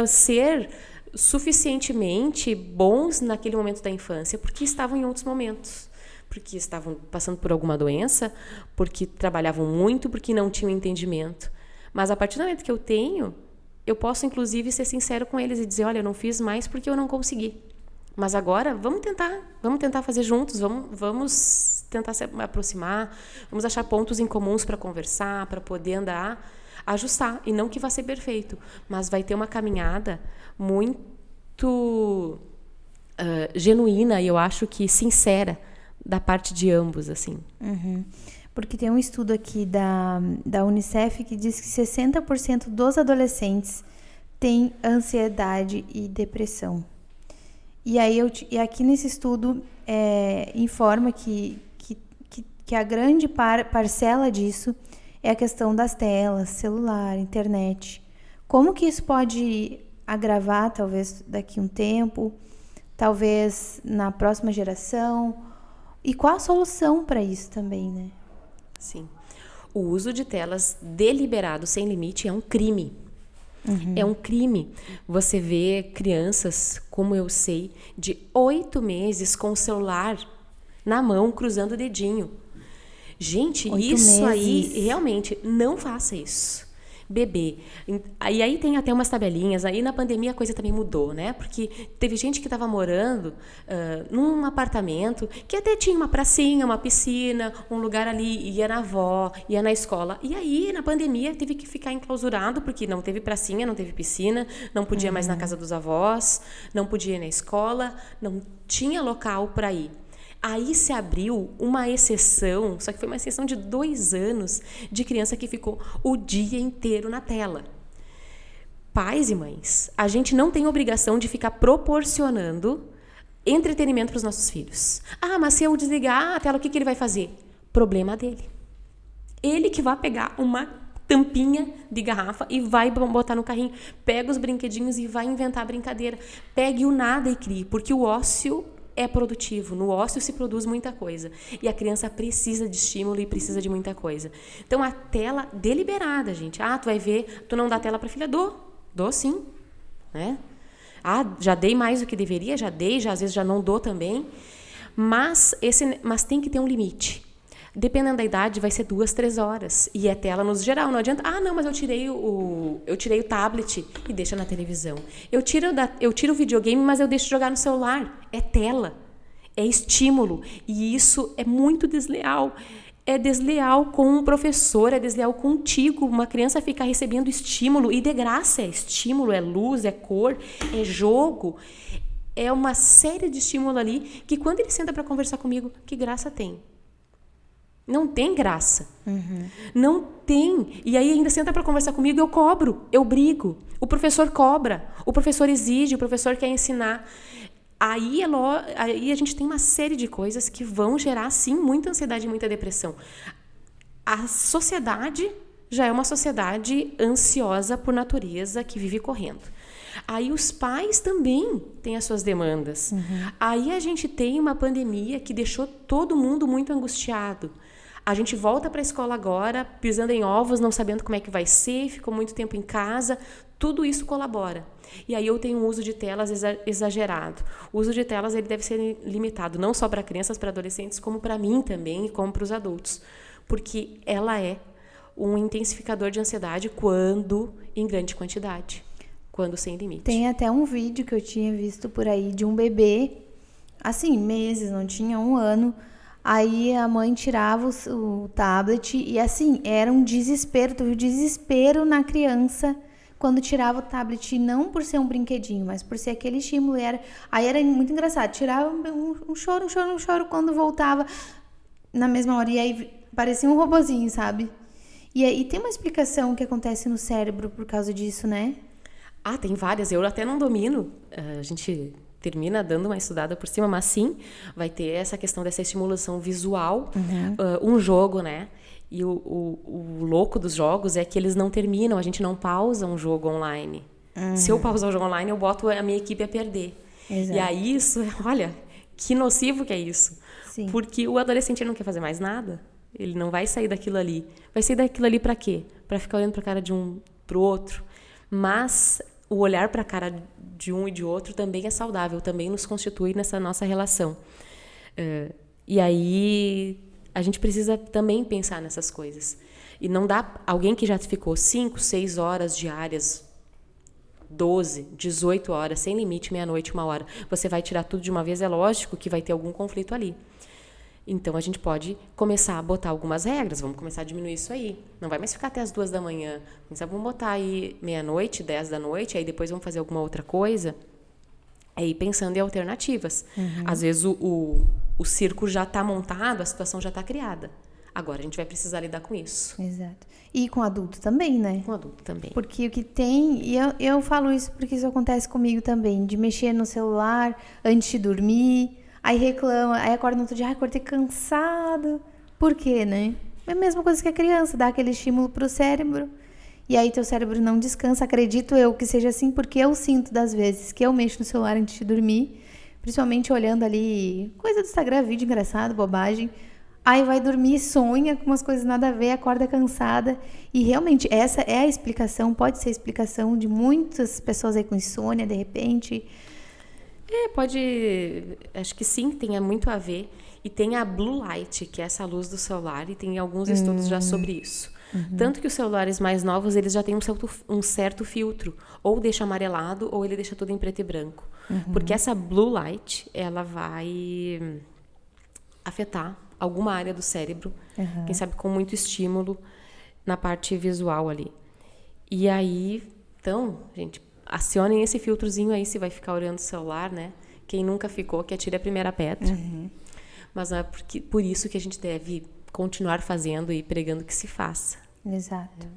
ser suficientemente bons naquele momento da infância, porque estavam em outros momentos, porque estavam passando por alguma doença, porque trabalhavam muito, porque não tinham entendimento. Mas a partir do momento que eu posso inclusive ser sincero com eles e dizer, olha, eu não fiz mais porque eu não consegui. Mas agora, vamos tentar fazer juntos, vamos tentar se aproximar, vamos achar pontos em comuns para conversar, para poder ajustar. E não que vá ser perfeito, mas vai ter uma caminhada muito genuína e eu acho que sincera da parte de ambos, assim. Porque tem um estudo aqui da Unicef que diz que 60% dos adolescentes têm ansiedade e depressão. E aí aqui nesse estudo informa que a grande parcela disso é a questão das telas, celular, internet. Como que isso pode agravar, talvez daqui a um tempo, talvez na próxima geração? E qual a solução para isso também, né? Sim. o uso de telas deliberado, sem limite, é um crime. É um crime. Você vê crianças, como eu sei, de 8 meses com o celular na mão, cruzando o dedinho. Gente, 8 isso aí, meses. realmente, não faça isso. Bebê. E aí tem até umas tabelinhas. Aí na pandemia a coisa também mudou, né? Porque teve gente que estava morando num apartamento que até tinha uma pracinha, uma piscina, um lugar ali, ia na avó, ia na escola. E aí na pandemia teve que ficar enclausurado porque não teve pracinha, não teve piscina, não podia mais na casa dos avós, não podia ir na escola, não tinha local para ir. Aí se abriu uma exceção, só que foi uma exceção de 2 anos, de criança que ficou o dia inteiro na tela. Pais e mães, a gente não tem obrigação de ficar proporcionando entretenimento para os nossos filhos. Ah, mas se eu desligar a tela, o que ele vai fazer? Problema dele. Ele que vai pegar uma tampinha de garrafa e vai botar no carrinho. Pega os brinquedinhos e vai inventar brincadeira. Pegue o nada e crie, porque o ócio é produtivo. No ócio se produz muita coisa. E a criança precisa de estímulo e precisa de muita coisa. Então, a tela deliberada, gente. Ah, tu vai ver, tu não dá tela para filha? Dou sim. Né? Ah, já dei mais do que deveria? Já dei, às vezes já não dou também. Mas tem que ter um limite. Dependendo da idade, vai ser 2, 3 horas. E é tela no geral. Não adianta, ah, não, mas eu tirei o tablet e deixa na televisão. Eu tiro o videogame, mas eu deixo de jogar no celular. É tela. É estímulo. E isso é muito desleal. É desleal com um professor, é desleal contigo. Uma criança ficar recebendo estímulo, e de graça é estímulo, é luz, é cor, é jogo. É uma série de estímulo ali que quando ele senta para conversar comigo, que graça tem? Não tem graça. Não tem. E aí ainda senta para conversar comigo, eu cobro, eu brigo. O professor cobra, o professor exige, o professor quer ensinar. Aí a gente tem uma série de coisas que vão gerar, sim, muita ansiedade e muita depressão. A sociedade já é uma sociedade ansiosa por natureza, que vive correndo. Aí os pais também têm as suas demandas. Aí a gente tem uma pandemia que deixou todo mundo muito angustiado. A gente volta para a escola agora, pisando em ovos, não sabendo como é que vai ser, ficou muito tempo em casa, tudo isso colabora. E aí eu tenho um uso de telas exagerado. O uso de telas ele deve ser limitado, não só para crianças, para adolescentes, como para mim também e como para os adultos. Porque ela é um intensificador de ansiedade quando em grande quantidade, quando sem limite. Tem até um vídeo que eu tinha visto por aí de um bebê, assim, meses, não tinha 1 ano. Aí a mãe tirava o tablet e, assim, era um desespero. Tu viu desespero na criança quando tirava o tablet, não por ser um brinquedinho, mas por ser aquele estímulo. Aí era muito engraçado. Tirava um choro quando voltava na mesma hora. E aí parecia um robozinho, sabe? E tem uma explicação que acontece no cérebro por causa disso, né? Ah, tem várias. Eu até não domino. A gente termina dando uma estudada por cima, mas sim, vai ter essa questão dessa estimulação visual. Um jogo, né? E o louco dos jogos é que eles não terminam, a gente não pausa um jogo online. Se eu pausar o jogo online, eu boto a minha equipe a perder. Exato. E aí isso, olha, que nocivo que é isso. Sim. Porque o adolescente não quer fazer mais nada. Ele não vai sair daquilo ali. Vai sair daquilo ali para quê? Para ficar olhando para a cara de um pro outro. Mas o olhar para a cara de um e de outro também é saudável, também nos constitui nessa nossa relação. E aí a gente precisa também pensar nessas coisas. E não dá alguém que já ficou 5, 6 horas diárias, 12, 18 horas, sem limite, meia-noite, 1 hora. Você vai tirar tudo de uma vez, é lógico que vai ter algum conflito ali. Então, a gente pode começar a botar algumas regras. Vamos começar a diminuir isso aí. Não vai mais ficar até as 2 da manhã. Vamos botar aí meia-noite, 10 da noite, aí depois vamos fazer alguma outra coisa. Aí pensando em alternativas. Às vezes o circo já está montado, a situação já está criada. Agora a gente vai precisar lidar com isso. Exato. E com adulto também, né? Com adulto também. Porque o que tem... E eu falo isso porque isso acontece comigo também. De mexer no celular antes de dormir... Aí reclama, aí acorda no outro dia, acordei cansado. Por quê, né? É a mesma coisa que a criança, dá aquele estímulo pro cérebro. E aí teu cérebro não descansa. Acredito eu que seja assim, porque eu sinto das vezes que eu mexo no celular antes de dormir, principalmente olhando ali coisa do Instagram, vídeo engraçado, bobagem. Aí vai dormir, sonha com umas coisas nada a ver, acorda cansada. E realmente, essa é a explicação, pode ser a explicação de muitas pessoas aí com insônia, de repente. Pode... Acho que sim, tem muito a ver. E tem a blue light, que é essa luz do celular, e tem alguns estudos já sobre isso. Tanto que os celulares mais novos, eles já têm um certo filtro. Ou deixa amarelado, ou ele deixa tudo em preto e branco. Porque essa blue light, ela vai afetar alguma área do cérebro, quem sabe com muito estímulo na parte visual ali. E aí, então, gente, acionem esse filtrozinho aí, se vai ficar olhando o celular, né? Quem nunca ficou, que atire a primeira pedra. Mas é por isso que a gente deve continuar fazendo e pregando que se faça. Exato.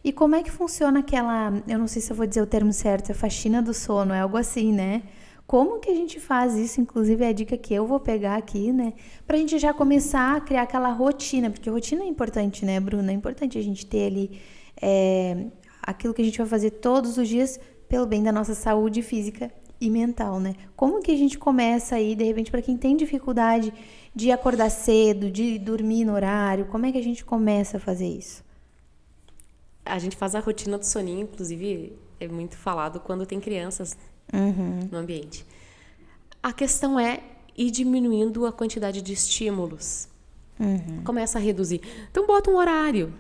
E como é que funciona aquela, eu não sei se eu vou dizer o termo certo, a faxina do sono, é algo assim, né? Como que a gente faz isso? Inclusive, é a dica que eu vou pegar aqui, né? Pra gente já começar a criar aquela rotina, porque rotina é importante, né, Bruna? É importante a gente ter ali aquilo que a gente vai fazer todos os dias pelo bem da nossa saúde física e mental, né? Como que a gente começa aí, de repente, para quem tem dificuldade de acordar cedo, de dormir no horário, como é que a gente começa a fazer isso? A gente faz a rotina do soninho, inclusive é muito falado quando tem crianças no ambiente. A questão é ir diminuindo a quantidade de estímulos. Começa a reduzir. Então, bota um horário.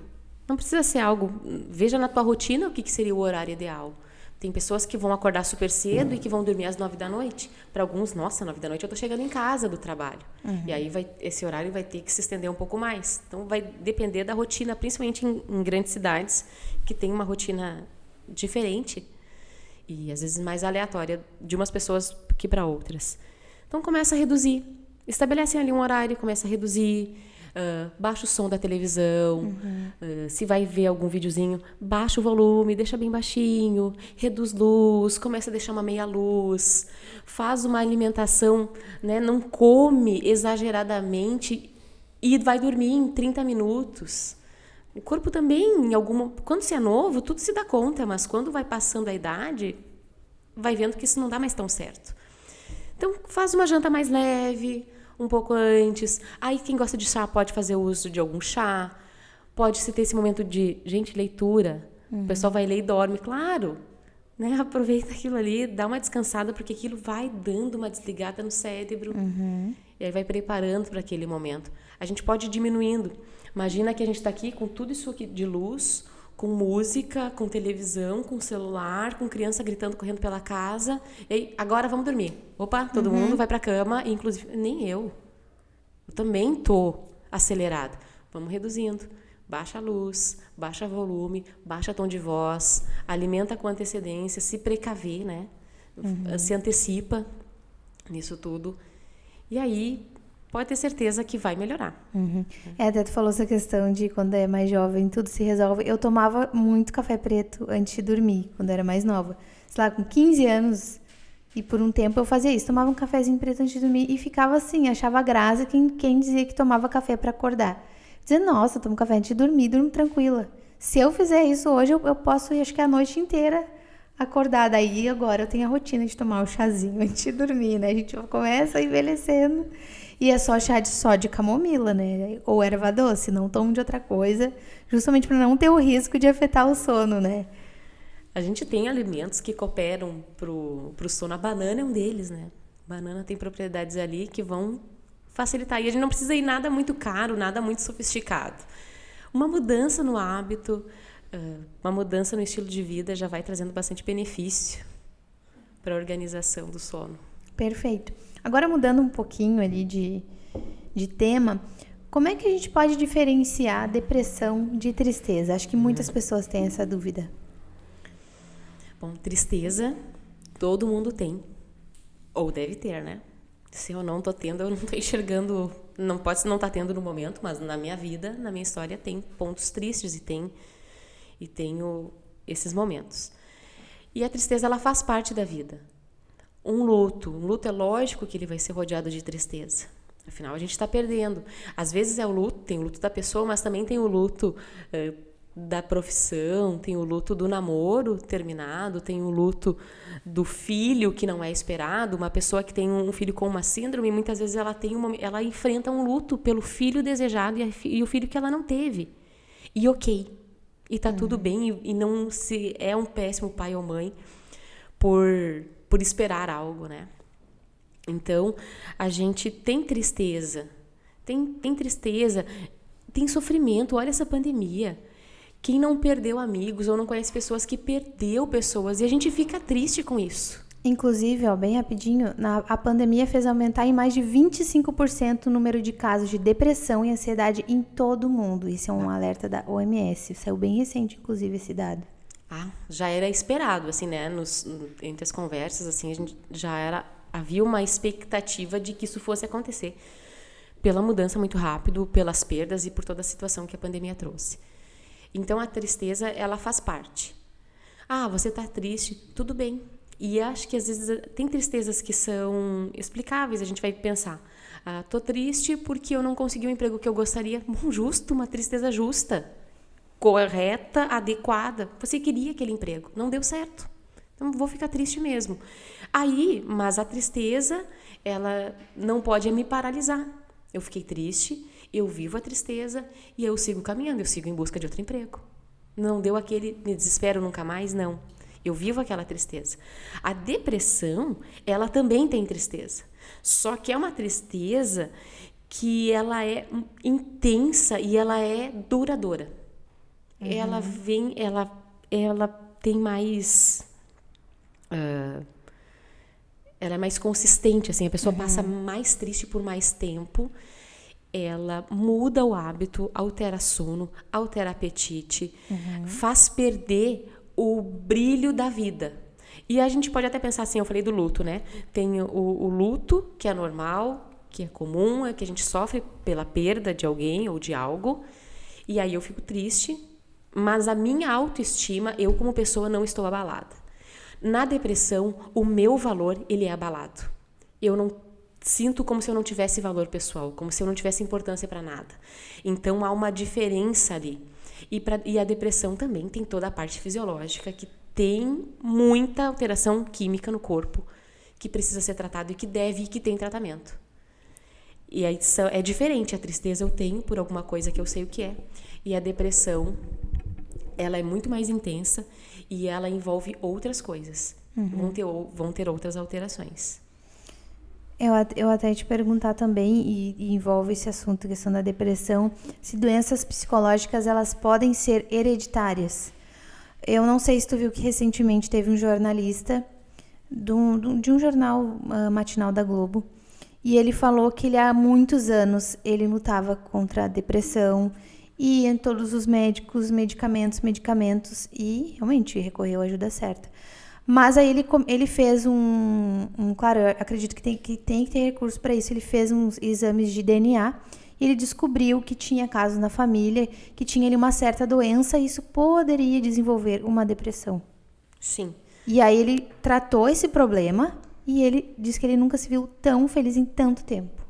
Não precisa ser algo... Veja na tua rotina o que seria o horário ideal. Tem pessoas que vão acordar super cedo e que vão dormir às 9 da noite. Para alguns, nossa, 9 da noite eu estou chegando em casa do trabalho. E aí esse horário vai ter que se estender um pouco mais. Então, vai depender da rotina, principalmente em grandes cidades, que tem uma rotina diferente e às vezes mais aleatória de umas pessoas que para outras. Então, começa a reduzir. Estabelecem ali um horário, começa a reduzir. Baixa o som da televisão. Se vai ver algum videozinho, baixa o volume, deixa bem baixinho, reduz luz, começa a deixar uma meia luz, faz uma alimentação, né? Não come exageradamente e vai dormir em 30 minutos. O corpo também, quando você é novo, tudo se dá conta, mas quando vai passando a idade, vai vendo que isso não dá mais tão certo. Então, faz uma janta mais leve, um pouco antes. Aí, quem gosta de chá pode fazer uso de algum chá. Pode-se ter esse momento de, gente, leitura. O pessoal vai ler e dorme, claro. Né? Aproveita aquilo ali, dá uma descansada, porque aquilo vai dando uma desligada no cérebro. E aí vai preparando para aquele momento. A gente pode ir diminuindo. Imagina que a gente está aqui com tudo isso aqui de luz, com música, com televisão, com celular, com criança gritando, correndo pela casa. E aí, agora vamos dormir. Opa, todo mundo vai para a cama, inclusive nem eu. Eu também estou acelerada. Vamos reduzindo. Baixa a luz, baixa volume, baixa tom de voz, alimenta com antecedência, se precaver, né? Se antecipa nisso tudo. E aí, pode ter certeza que vai melhorar. Até tu falou essa questão de quando é mais jovem, tudo se resolve. Eu tomava muito café preto antes de dormir, quando era mais nova. Sei lá, com 15 anos, e por um tempo eu fazia isso. Tomava um cafezinho preto antes de dormir e ficava assim, achava graça quem dizia que tomava café para acordar. Dizia, nossa, eu tomo café antes de dormir, durmo tranquila. Se eu fizer isso hoje, eu posso ir, acho que a noite inteira acordada. Aí agora eu tenho a rotina de tomar o chazinho antes de dormir, né? A gente começa envelhecendo. E é só chá de camomila, né? Ou erva doce, não tomo de outra coisa, justamente para não ter o risco de afetar o sono, né? A gente tem alimentos que cooperam pro sono. A banana é um deles, né? A banana tem propriedades ali que vão facilitar. E a gente não precisa ir nada muito caro, nada muito sofisticado. Uma mudança no hábito, uma mudança no estilo de vida já vai trazendo bastante benefício para a organização do sono. Perfeito. Agora, mudando um pouquinho ali de tema, como é que a gente pode diferenciar depressão de tristeza? Acho que muitas pessoas têm essa dúvida. Bom, tristeza todo mundo tem. Ou deve ter, né? Se eu não estou tendo, eu não estou enxergando. Não pode não estar tendo no momento, mas na minha vida, na minha história, tem pontos tristes e tenho esses momentos. E a tristeza, ela faz parte da vida. Um luto é lógico que ele vai ser rodeado de tristeza. Afinal, a gente está perdendo. Às vezes é o luto, tem o luto da pessoa, mas também tem o luto da profissão, tem o luto do namoro terminado, tem o luto do filho que não é esperado. Uma pessoa que tem um filho com uma síndrome, muitas vezes ela enfrenta um luto pelo filho desejado e o filho que ela não teve. E ok, e tá tudo bem, e não se é um péssimo pai ou mãe por esperar algo, né? Então, a gente tem tristeza, tem tristeza, tem sofrimento. Olha essa pandemia. Quem não perdeu amigos ou não conhece pessoas que perdeu pessoas, e a gente fica triste com isso. Inclusive, bem rapidinho, a pandemia fez aumentar em mais de 25% o número de casos de depressão e ansiedade em todo o mundo. Isso é um alerta da OMS. Saiu bem recente, inclusive, esse dado. Já era esperado, assim, né? Entre as conversas, assim, havia uma expectativa de que isso fosse acontecer. Pela mudança muito rápido, pelas perdas e por toda a situação que a pandemia trouxe. Então, a tristeza, ela faz parte. Você está triste, tudo bem. E acho que às vezes tem tristezas que são explicáveis. A gente vai pensar, tô triste porque eu não consegui o emprego que eu gostaria. Justo, uma tristeza justa, correta, adequada. Você queria aquele emprego, não deu certo. Então, vou ficar triste mesmo. Mas a tristeza, ela não pode me paralisar. Eu fiquei triste, eu vivo a tristeza e eu sigo caminhando, eu sigo em busca de outro emprego. Não deu aquele me desespero nunca mais, não. Eu vivo aquela tristeza. A depressão, ela também tem tristeza. Só que é uma tristeza que ela é intensa e ela é duradoura. Ela tem mais... ela é mais consistente, assim. A pessoa passa mais triste por mais tempo. Ela muda o hábito, altera sono, altera apetite, faz perder o brilho da vida. E a gente pode até pensar assim, eu falei do luto, né? Tem o luto, que é normal, que é comum, é que a gente sofre pela perda de alguém ou de algo. E aí eu fico triste, mas a minha autoestima, eu como pessoa não estou abalada. Na depressão, o meu valor, ele é abalado. Eu não sinto como se eu não tivesse valor pessoal, como se eu não tivesse importância para nada. Então há uma diferença ali. E a depressão também tem toda a parte fisiológica, que tem muita alteração química no corpo, que precisa ser tratado e que tem tratamento. E aí é diferente. A tristeza eu tenho por alguma coisa que eu sei o que é. E a depressão, ela é muito mais intensa e ela envolve outras coisas. Vão ter outras alterações. Eu até ia te perguntar também, e envolve esse assunto, a questão da depressão, se doenças psicológicas elas podem ser hereditárias. Eu não sei se tu viu que recentemente teve um jornalista de um jornal matinal da Globo, e ele falou que há muitos anos ele lutava contra a depressão, e em todos os medicamentos, e realmente recorreu à ajuda certa. Mas aí ele fez claro, eu acredito que tem que ter recurso para isso. Ele fez uns exames de DNA e ele descobriu que tinha casos na família, que tinha ali uma certa doença e isso poderia desenvolver uma depressão. Sim. E aí ele tratou esse problema e ele disse que ele nunca se viu tão feliz em tanto tempo.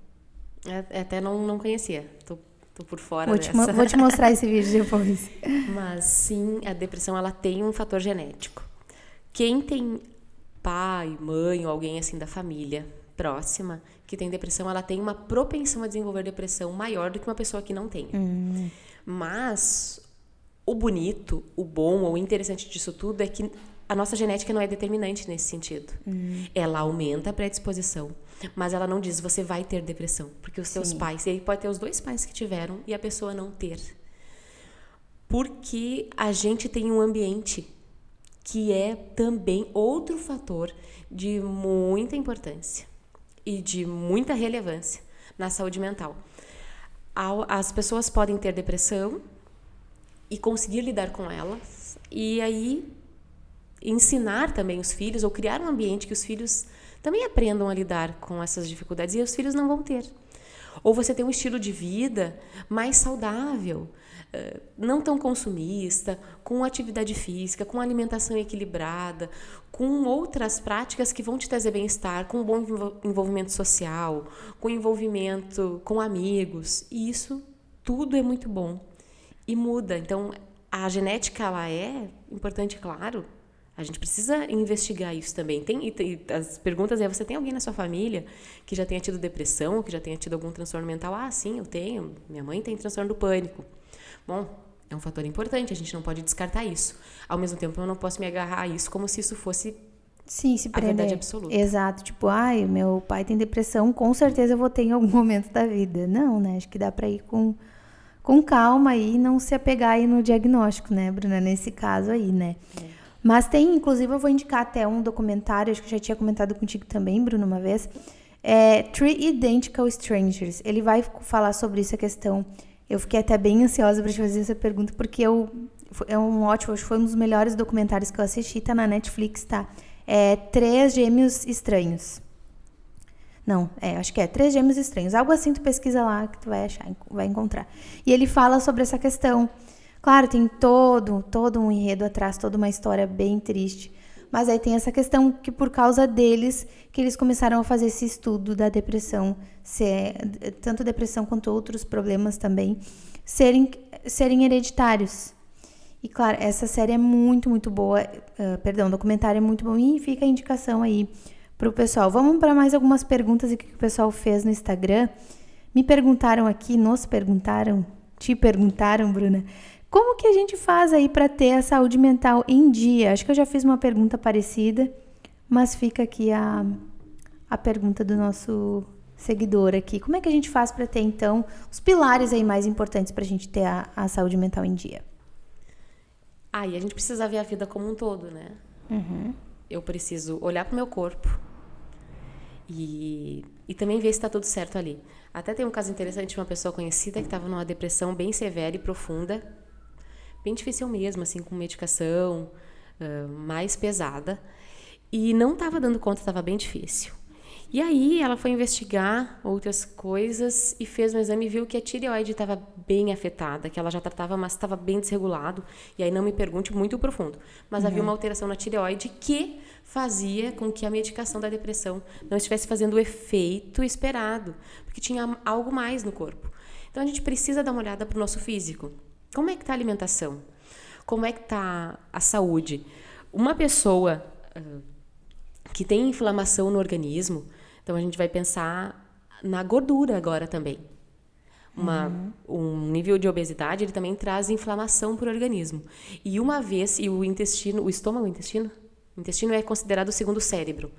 Até não conhecia. Tô por fora dessa. Vou te mostrar esse vídeo depois. Mas sim, a depressão ela tem um fator genético. Quem tem pai, mãe ou alguém assim da família próxima que tem depressão, ela tem uma propensão a desenvolver depressão maior do que uma pessoa que não tenha. Mas o bonito, o bom ou interessante disso tudo é que a nossa genética não é determinante nesse sentido. Ela aumenta a predisposição, mas ela não diz você vai ter depressão, porque os teus pais, ele pode ter os dois pais que tiveram e a pessoa não ter. Porque a gente tem um ambiente que é também outro fator de muita importância e de muita relevância na saúde mental. As pessoas podem ter depressão e conseguir lidar com elas, e aí ensinar também os filhos, ou criar um ambiente que os filhos também aprendam a lidar com essas dificuldades, e os filhos não vão ter. Ou você tem um estilo de vida mais saudável, não tão consumista, com atividade física, com alimentação equilibrada, com outras práticas que vão te trazer bem-estar, com um bom envolvimento social, com envolvimento com amigos. E isso tudo é muito bom. E muda. Então, A genética, ela é importante, claro. A gente precisa investigar isso também. As perguntas você tem alguém na sua família que já tenha tido depressão, ou que já tenha tido algum transtorno mental? Ah, sim, eu tenho. Minha mãe tem transtorno do pânico. Bom, é um fator importante, a gente não pode descartar isso. Ao mesmo tempo, eu não posso me agarrar a isso como se isso fosse a verdade absoluta. Exato. Tipo, meu pai tem depressão, com certeza eu vou ter em algum momento da vida. Não, né? Acho que dá pra ir com calma e não se apegar aí no diagnóstico, né, Bruna? Nesse caso aí, né? Mas tem, inclusive, eu vou indicar até um documentário, acho que eu já tinha comentado contigo também, Bruno, uma vez. Three Identical Strangers. Ele vai falar sobre essa questão. Eu fiquei até bem ansiosa para te fazer essa pergunta, porque é um ótimo, acho que foi um dos melhores documentários que eu assisti, tá na Netflix, tá? Três Gêmeos Estranhos. Não, acho que Três Gêmeos Estranhos. Algo assim, tu pesquisa lá que tu vai achar, vai encontrar. E ele fala sobre essa questão. Claro, tem todo um enredo atrás, toda uma história bem triste. Mas aí tem essa questão que por causa deles, que eles começaram a fazer esse estudo da depressão, tanto depressão quanto outros problemas também, serem hereditários. E claro, essa série é muito, muito boa, o documentário é muito bom e fica a indicação aí pro pessoal. Vamos para mais algumas perguntas que o pessoal fez no Instagram. Me perguntaram aqui, te perguntaram, Bruna, como que a gente faz aí para ter a saúde mental em dia? Acho que eu já fiz uma pergunta parecida, mas fica aqui a pergunta do nosso seguidor aqui. Como é que a gente faz para ter, então, os pilares aí mais importantes para a gente ter a saúde mental em dia? E a gente precisa ver a vida como um todo, né? Uhum. Eu preciso olhar para o meu corpo e também ver se está tudo certo ali. Até tem um caso interessante de uma pessoa conhecida que estava numa depressão bem severa e profunda, bem difícil mesmo, assim, com medicação mais pesada, e não estava dando conta, estava bem difícil. E aí ela foi investigar outras coisas e fez um exame e viu que a tireoide estava bem afetada, que ela já tratava, mas estava bem desregulado. E aí não me pergunte, muito profundo. Mas havia uma alteração na tireoide que fazia com que a medicação da depressão não estivesse fazendo o efeito esperado, porque tinha algo mais no corpo. Então a gente precisa dar uma olhada para o nosso físico. Como é que está a alimentação? Como é que está a saúde? Uma pessoa que tem inflamação no organismo, então a gente vai pensar na gordura agora também. Um nível de obesidade, ele também traz inflamação para o organismo. E o intestino, o intestino é considerado o segundo cérebro.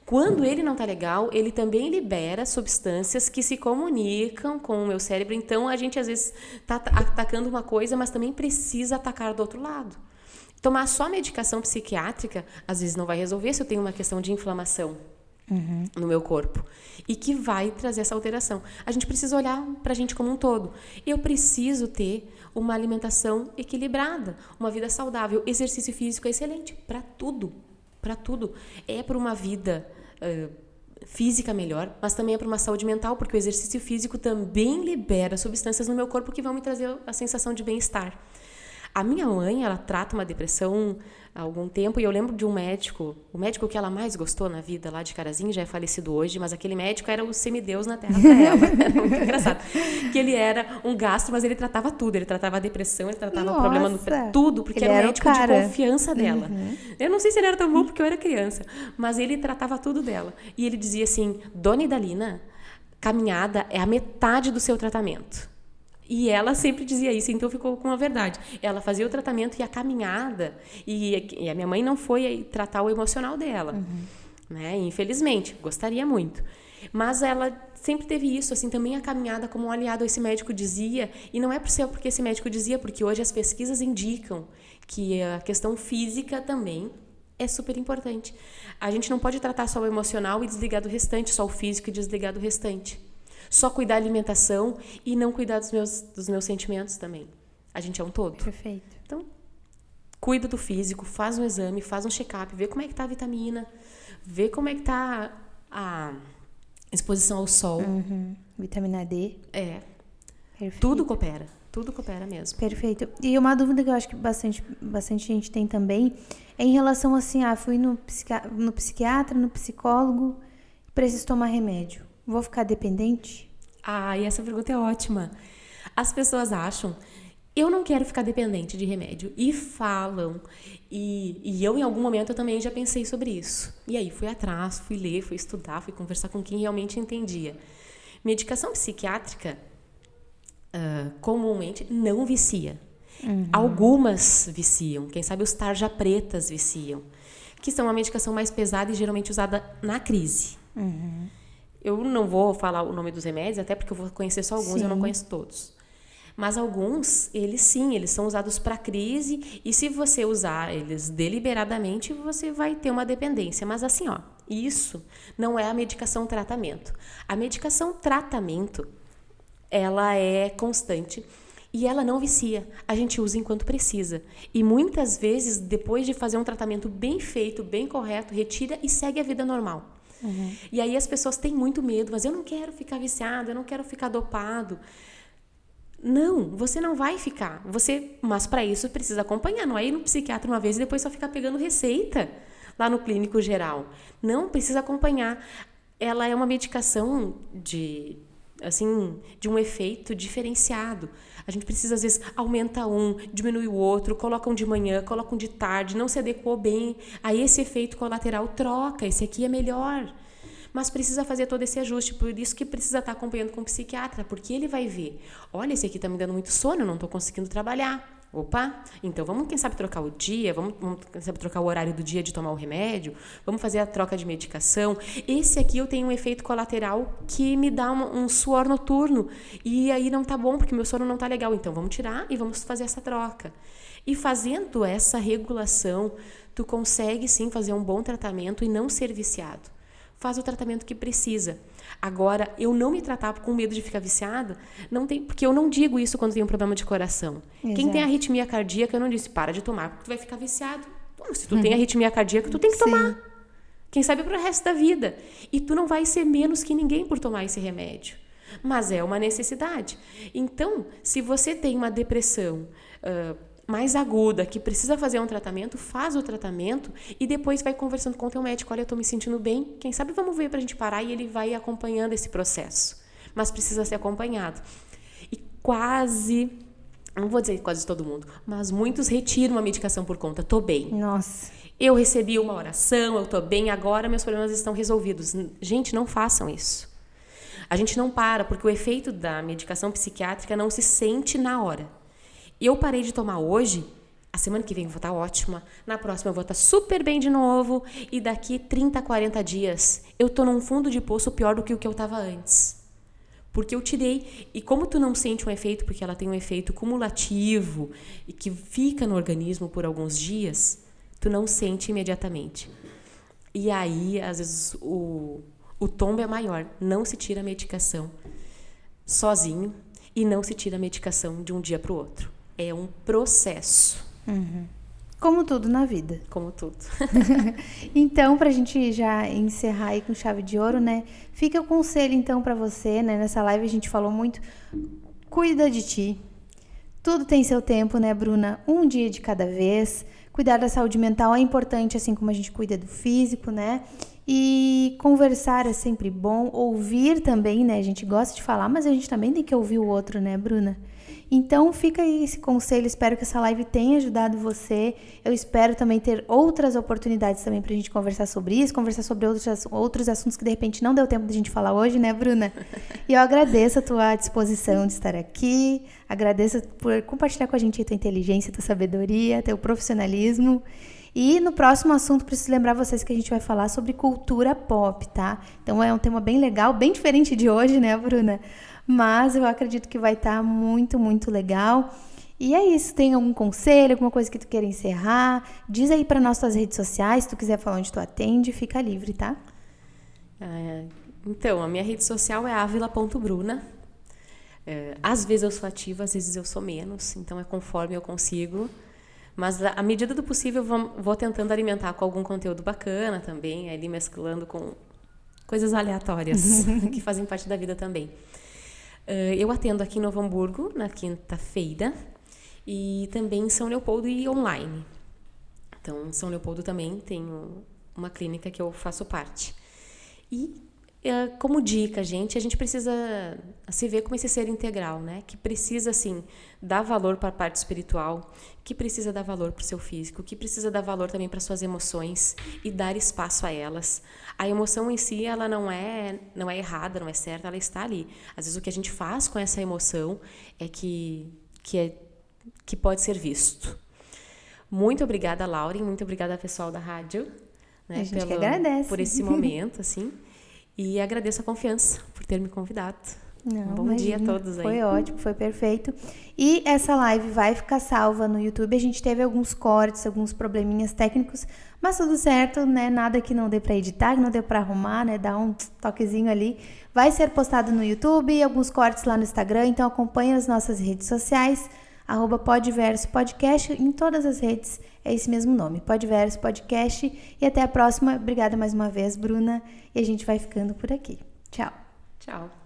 Quando ele não está legal, ele também libera substâncias que se comunicam com o meu cérebro. Então, a gente, às vezes, está atacando uma coisa, mas também precisa atacar do outro lado. Tomar só medicação psiquiátrica, às vezes, não vai resolver se eu tenho uma questão de inflamação no meu corpo. E que vai trazer essa alteração. A gente precisa olhar para a gente como um todo. Eu preciso ter uma alimentação equilibrada, uma vida saudável. Exercício físico é excelente para tudo. Para tudo. É para uma vida física melhor, mas também é para uma saúde mental, porque o exercício físico também libera substâncias no meu corpo que vão me trazer a sensação de bem-estar. A minha mãe, ela trata uma depressão há algum tempo, e eu lembro de um médico, o médico que ela mais gostou na vida, lá de Carazinho, já é falecido hoje, mas aquele médico era o semideus na terra para ela. Era muito engraçado. Que ele era um gastro, mas ele tratava tudo. Ele tratava a depressão, ele tratava o problema no tudo, porque ele era o médico de confiança dela. Eu não sei se ele era tão bom porque eu era criança, mas ele tratava tudo dela. E ele dizia assim: Dona Idalina, caminhada é a metade do seu tratamento. E ela sempre dizia isso, então ficou com a verdade. Ela fazia o tratamento e a caminhada, e a minha mãe não foi tratar o emocional dela, né? Infelizmente, gostaria muito. Mas ela sempre teve isso, assim, também a caminhada como um aliado, esse médico dizia, e não é porque esse médico dizia, porque hoje as pesquisas indicam que a questão física também é super importante. A gente não pode tratar só o emocional e desligar do restante, só o físico e desligar do restante. Só cuidar da alimentação e não cuidar dos meus sentimentos também. A gente é um todo. Perfeito. Então, cuida do físico, faz um exame, faz um check-up, vê como é que tá a vitamina, vê como é que tá a exposição ao sol. Vitamina D. Perfeito. Tudo coopera mesmo. Perfeito. E uma dúvida que eu acho que bastante gente tem também é em relação assim, fui no psiquiatra, no psicólogo, preciso tomar remédio. Vou ficar dependente? E essa pergunta é ótima. As pessoas acham eu não quero ficar dependente de remédio. E falam. E eu, em algum momento, eu também já pensei sobre isso. E aí fui atrás, fui ler, fui estudar, fui conversar com quem realmente entendia. Medicação psiquiátrica, comumente, não vicia. Algumas viciam. Quem sabe os tarja pretas viciam. Que são uma medicação mais pesada e geralmente usada na crise. Eu não vou falar o nome dos remédios, até porque eu vou conhecer só alguns, eu não conheço todos. Mas alguns, eles são usados para crise, e se você usar eles deliberadamente, você vai ter uma dependência. Mas assim, isso não é a medicação tratamento. A medicação tratamento, ela é constante e ela não vicia. A gente usa enquanto precisa. E muitas vezes, depois de fazer um tratamento bem feito, bem correto, retira e segue a vida normal. E aí as pessoas têm muito medo, mas eu não quero ficar viciado, eu não quero ficar dopado. Não, você não vai ficar. Mas para isso precisa acompanhar. Não é ir no psiquiatra uma vez e depois só ficar pegando receita lá no clínico geral. Não, precisa acompanhar. Ela é uma medicação de um efeito diferenciado. A gente precisa, às vezes, aumenta um, diminui o outro, coloca um de manhã, coloca um de tarde, não se adequou bem. Aí esse efeito colateral troca, esse aqui é melhor. Mas precisa fazer todo esse ajuste, por isso que precisa estar acompanhando com o psiquiatra, porque ele vai ver, olha, esse aqui está me dando muito sono, eu não estou conseguindo trabalhar. Opa, então vamos, quem sabe, trocar o dia, vamos quem sabe, trocar o horário do dia de tomar o remédio, vamos fazer a troca de medicação. Esse aqui eu tenho um efeito colateral que me dá um suor noturno, e aí não tá bom, porque meu sono não tá legal, então vamos tirar e vamos fazer essa troca. E fazendo essa regulação, tu consegue sim fazer um bom tratamento e não ser viciado. Faz o tratamento que precisa. Agora, eu não me tratar com medo de ficar viciada, não tem, porque eu não digo isso quando tem um problema de coração. Exato. Quem tem arritmia cardíaca, eu não disse, para de tomar, porque tu vai ficar viciado. Pô, se tu tem arritmia cardíaca, tu tem que tomar. Quem sabe pro resto da vida. E tu não vai ser menos que ninguém por tomar esse remédio. Mas é uma necessidade. Então, se você tem uma depressão mais aguda, que precisa fazer um tratamento, faz o tratamento e depois vai conversando com o teu médico. Olha, eu estou me sentindo bem, quem sabe vamos ver para a gente parar, e ele vai acompanhando esse processo. Mas precisa ser acompanhado. E quase, não vou dizer quase todo mundo, mas muitos retiram a medicação por conta. Estou bem. Nossa. Eu recebi uma oração, eu estou bem, agora meus problemas estão resolvidos. Gente, não façam isso. A gente não para, porque o efeito da medicação psiquiátrica não se sente na hora. Eu parei de tomar hoje, a semana que vem eu vou estar ótima, na próxima eu vou estar super bem de novo, e daqui 30, 40 dias eu estou num fundo de poço pior do que o que eu estava antes. Porque eu tirei, e como tu não sente um efeito, porque ela tem um efeito cumulativo e que fica no organismo por alguns dias, tu não sente imediatamente. E aí, às vezes, o tombo é maior. Não se tira a medicação sozinho e não se tira a medicação de um dia para o outro. É um processo. Como tudo na vida. Como tudo. Então, pra gente já encerrar aí com chave de ouro, né? Fica o conselho, então, pra você, né? Nessa live a gente falou muito. Cuida de ti. Tudo tem seu tempo, né, Bruna? Um dia de cada vez. Cuidar da saúde mental é importante, assim como a gente cuida do físico, né? E conversar é sempre bom. Ouvir também, né? A gente gosta de falar, mas a gente também tem que ouvir o outro, né, Bruna? Então, fica aí esse conselho. Espero que essa live tenha ajudado você. Eu espero também ter outras oportunidades também pra gente conversar sobre isso, conversar sobre outros assuntos que de repente não deu tempo de a gente falar hoje, né, Bruna? E eu agradeço a tua disposição de estar aqui, agradeço por compartilhar com a gente a tua inteligência, a tua sabedoria, teu profissionalismo. E no próximo assunto, preciso lembrar vocês que a gente vai falar sobre cultura pop, tá? Então é um tema bem legal, bem diferente de hoje, né, Bruna? Mas eu acredito que vai estar muito, muito legal. E é isso. Tem algum conselho, alguma coisa que tu queira encerrar? Diz aí para nós tuas redes sociais. Se tu quiser falar onde tu atende, fica livre, tá? Então, a minha rede social é avila.bruna. Às vezes eu sou ativa, às vezes eu sou menos. Então, é conforme eu consigo. Mas, à medida do possível, vou tentando alimentar com algum conteúdo bacana também. Ali mesclando com coisas aleatórias que fazem parte da vida também. Eu atendo aqui em Novo Hamburgo, na quinta-feira, e também em São Leopoldo e online. Então, em São Leopoldo também tem uma clínica que eu faço parte. E Como dica, gente, a gente precisa se ver como esse ser integral, né? Que precisa, assim, dar valor para a parte espiritual, que precisa dar valor para o seu físico, que precisa dar valor também para suas emoções e dar espaço a elas. A emoção em si, ela não é errada, não é certa, ela está ali. Às vezes o que a gente faz com essa emoção é que pode ser visto. Muito obrigada, Lauren, muito obrigada, pessoal da rádio, né? A gente que agradece. Por esse momento, assim. E agradeço a confiança por ter me convidado. Não, bom dia a todos aí. Foi ótimo, foi perfeito. E essa live vai ficar salva no YouTube. A gente teve alguns cortes, alguns probleminhas técnicos, mas tudo certo, né? Nada que não dê para editar, que não dê para arrumar, né? Dar um toquezinho ali. Vai ser postado no YouTube, alguns cortes lá no Instagram, então acompanhe as nossas redes sociais, @Podverso Podcast, em todas as redes, é esse mesmo nome, Podverso Podcast, e até a próxima. Obrigada mais uma vez, Bruna, e a gente vai ficando por aqui. Tchau. Tchau.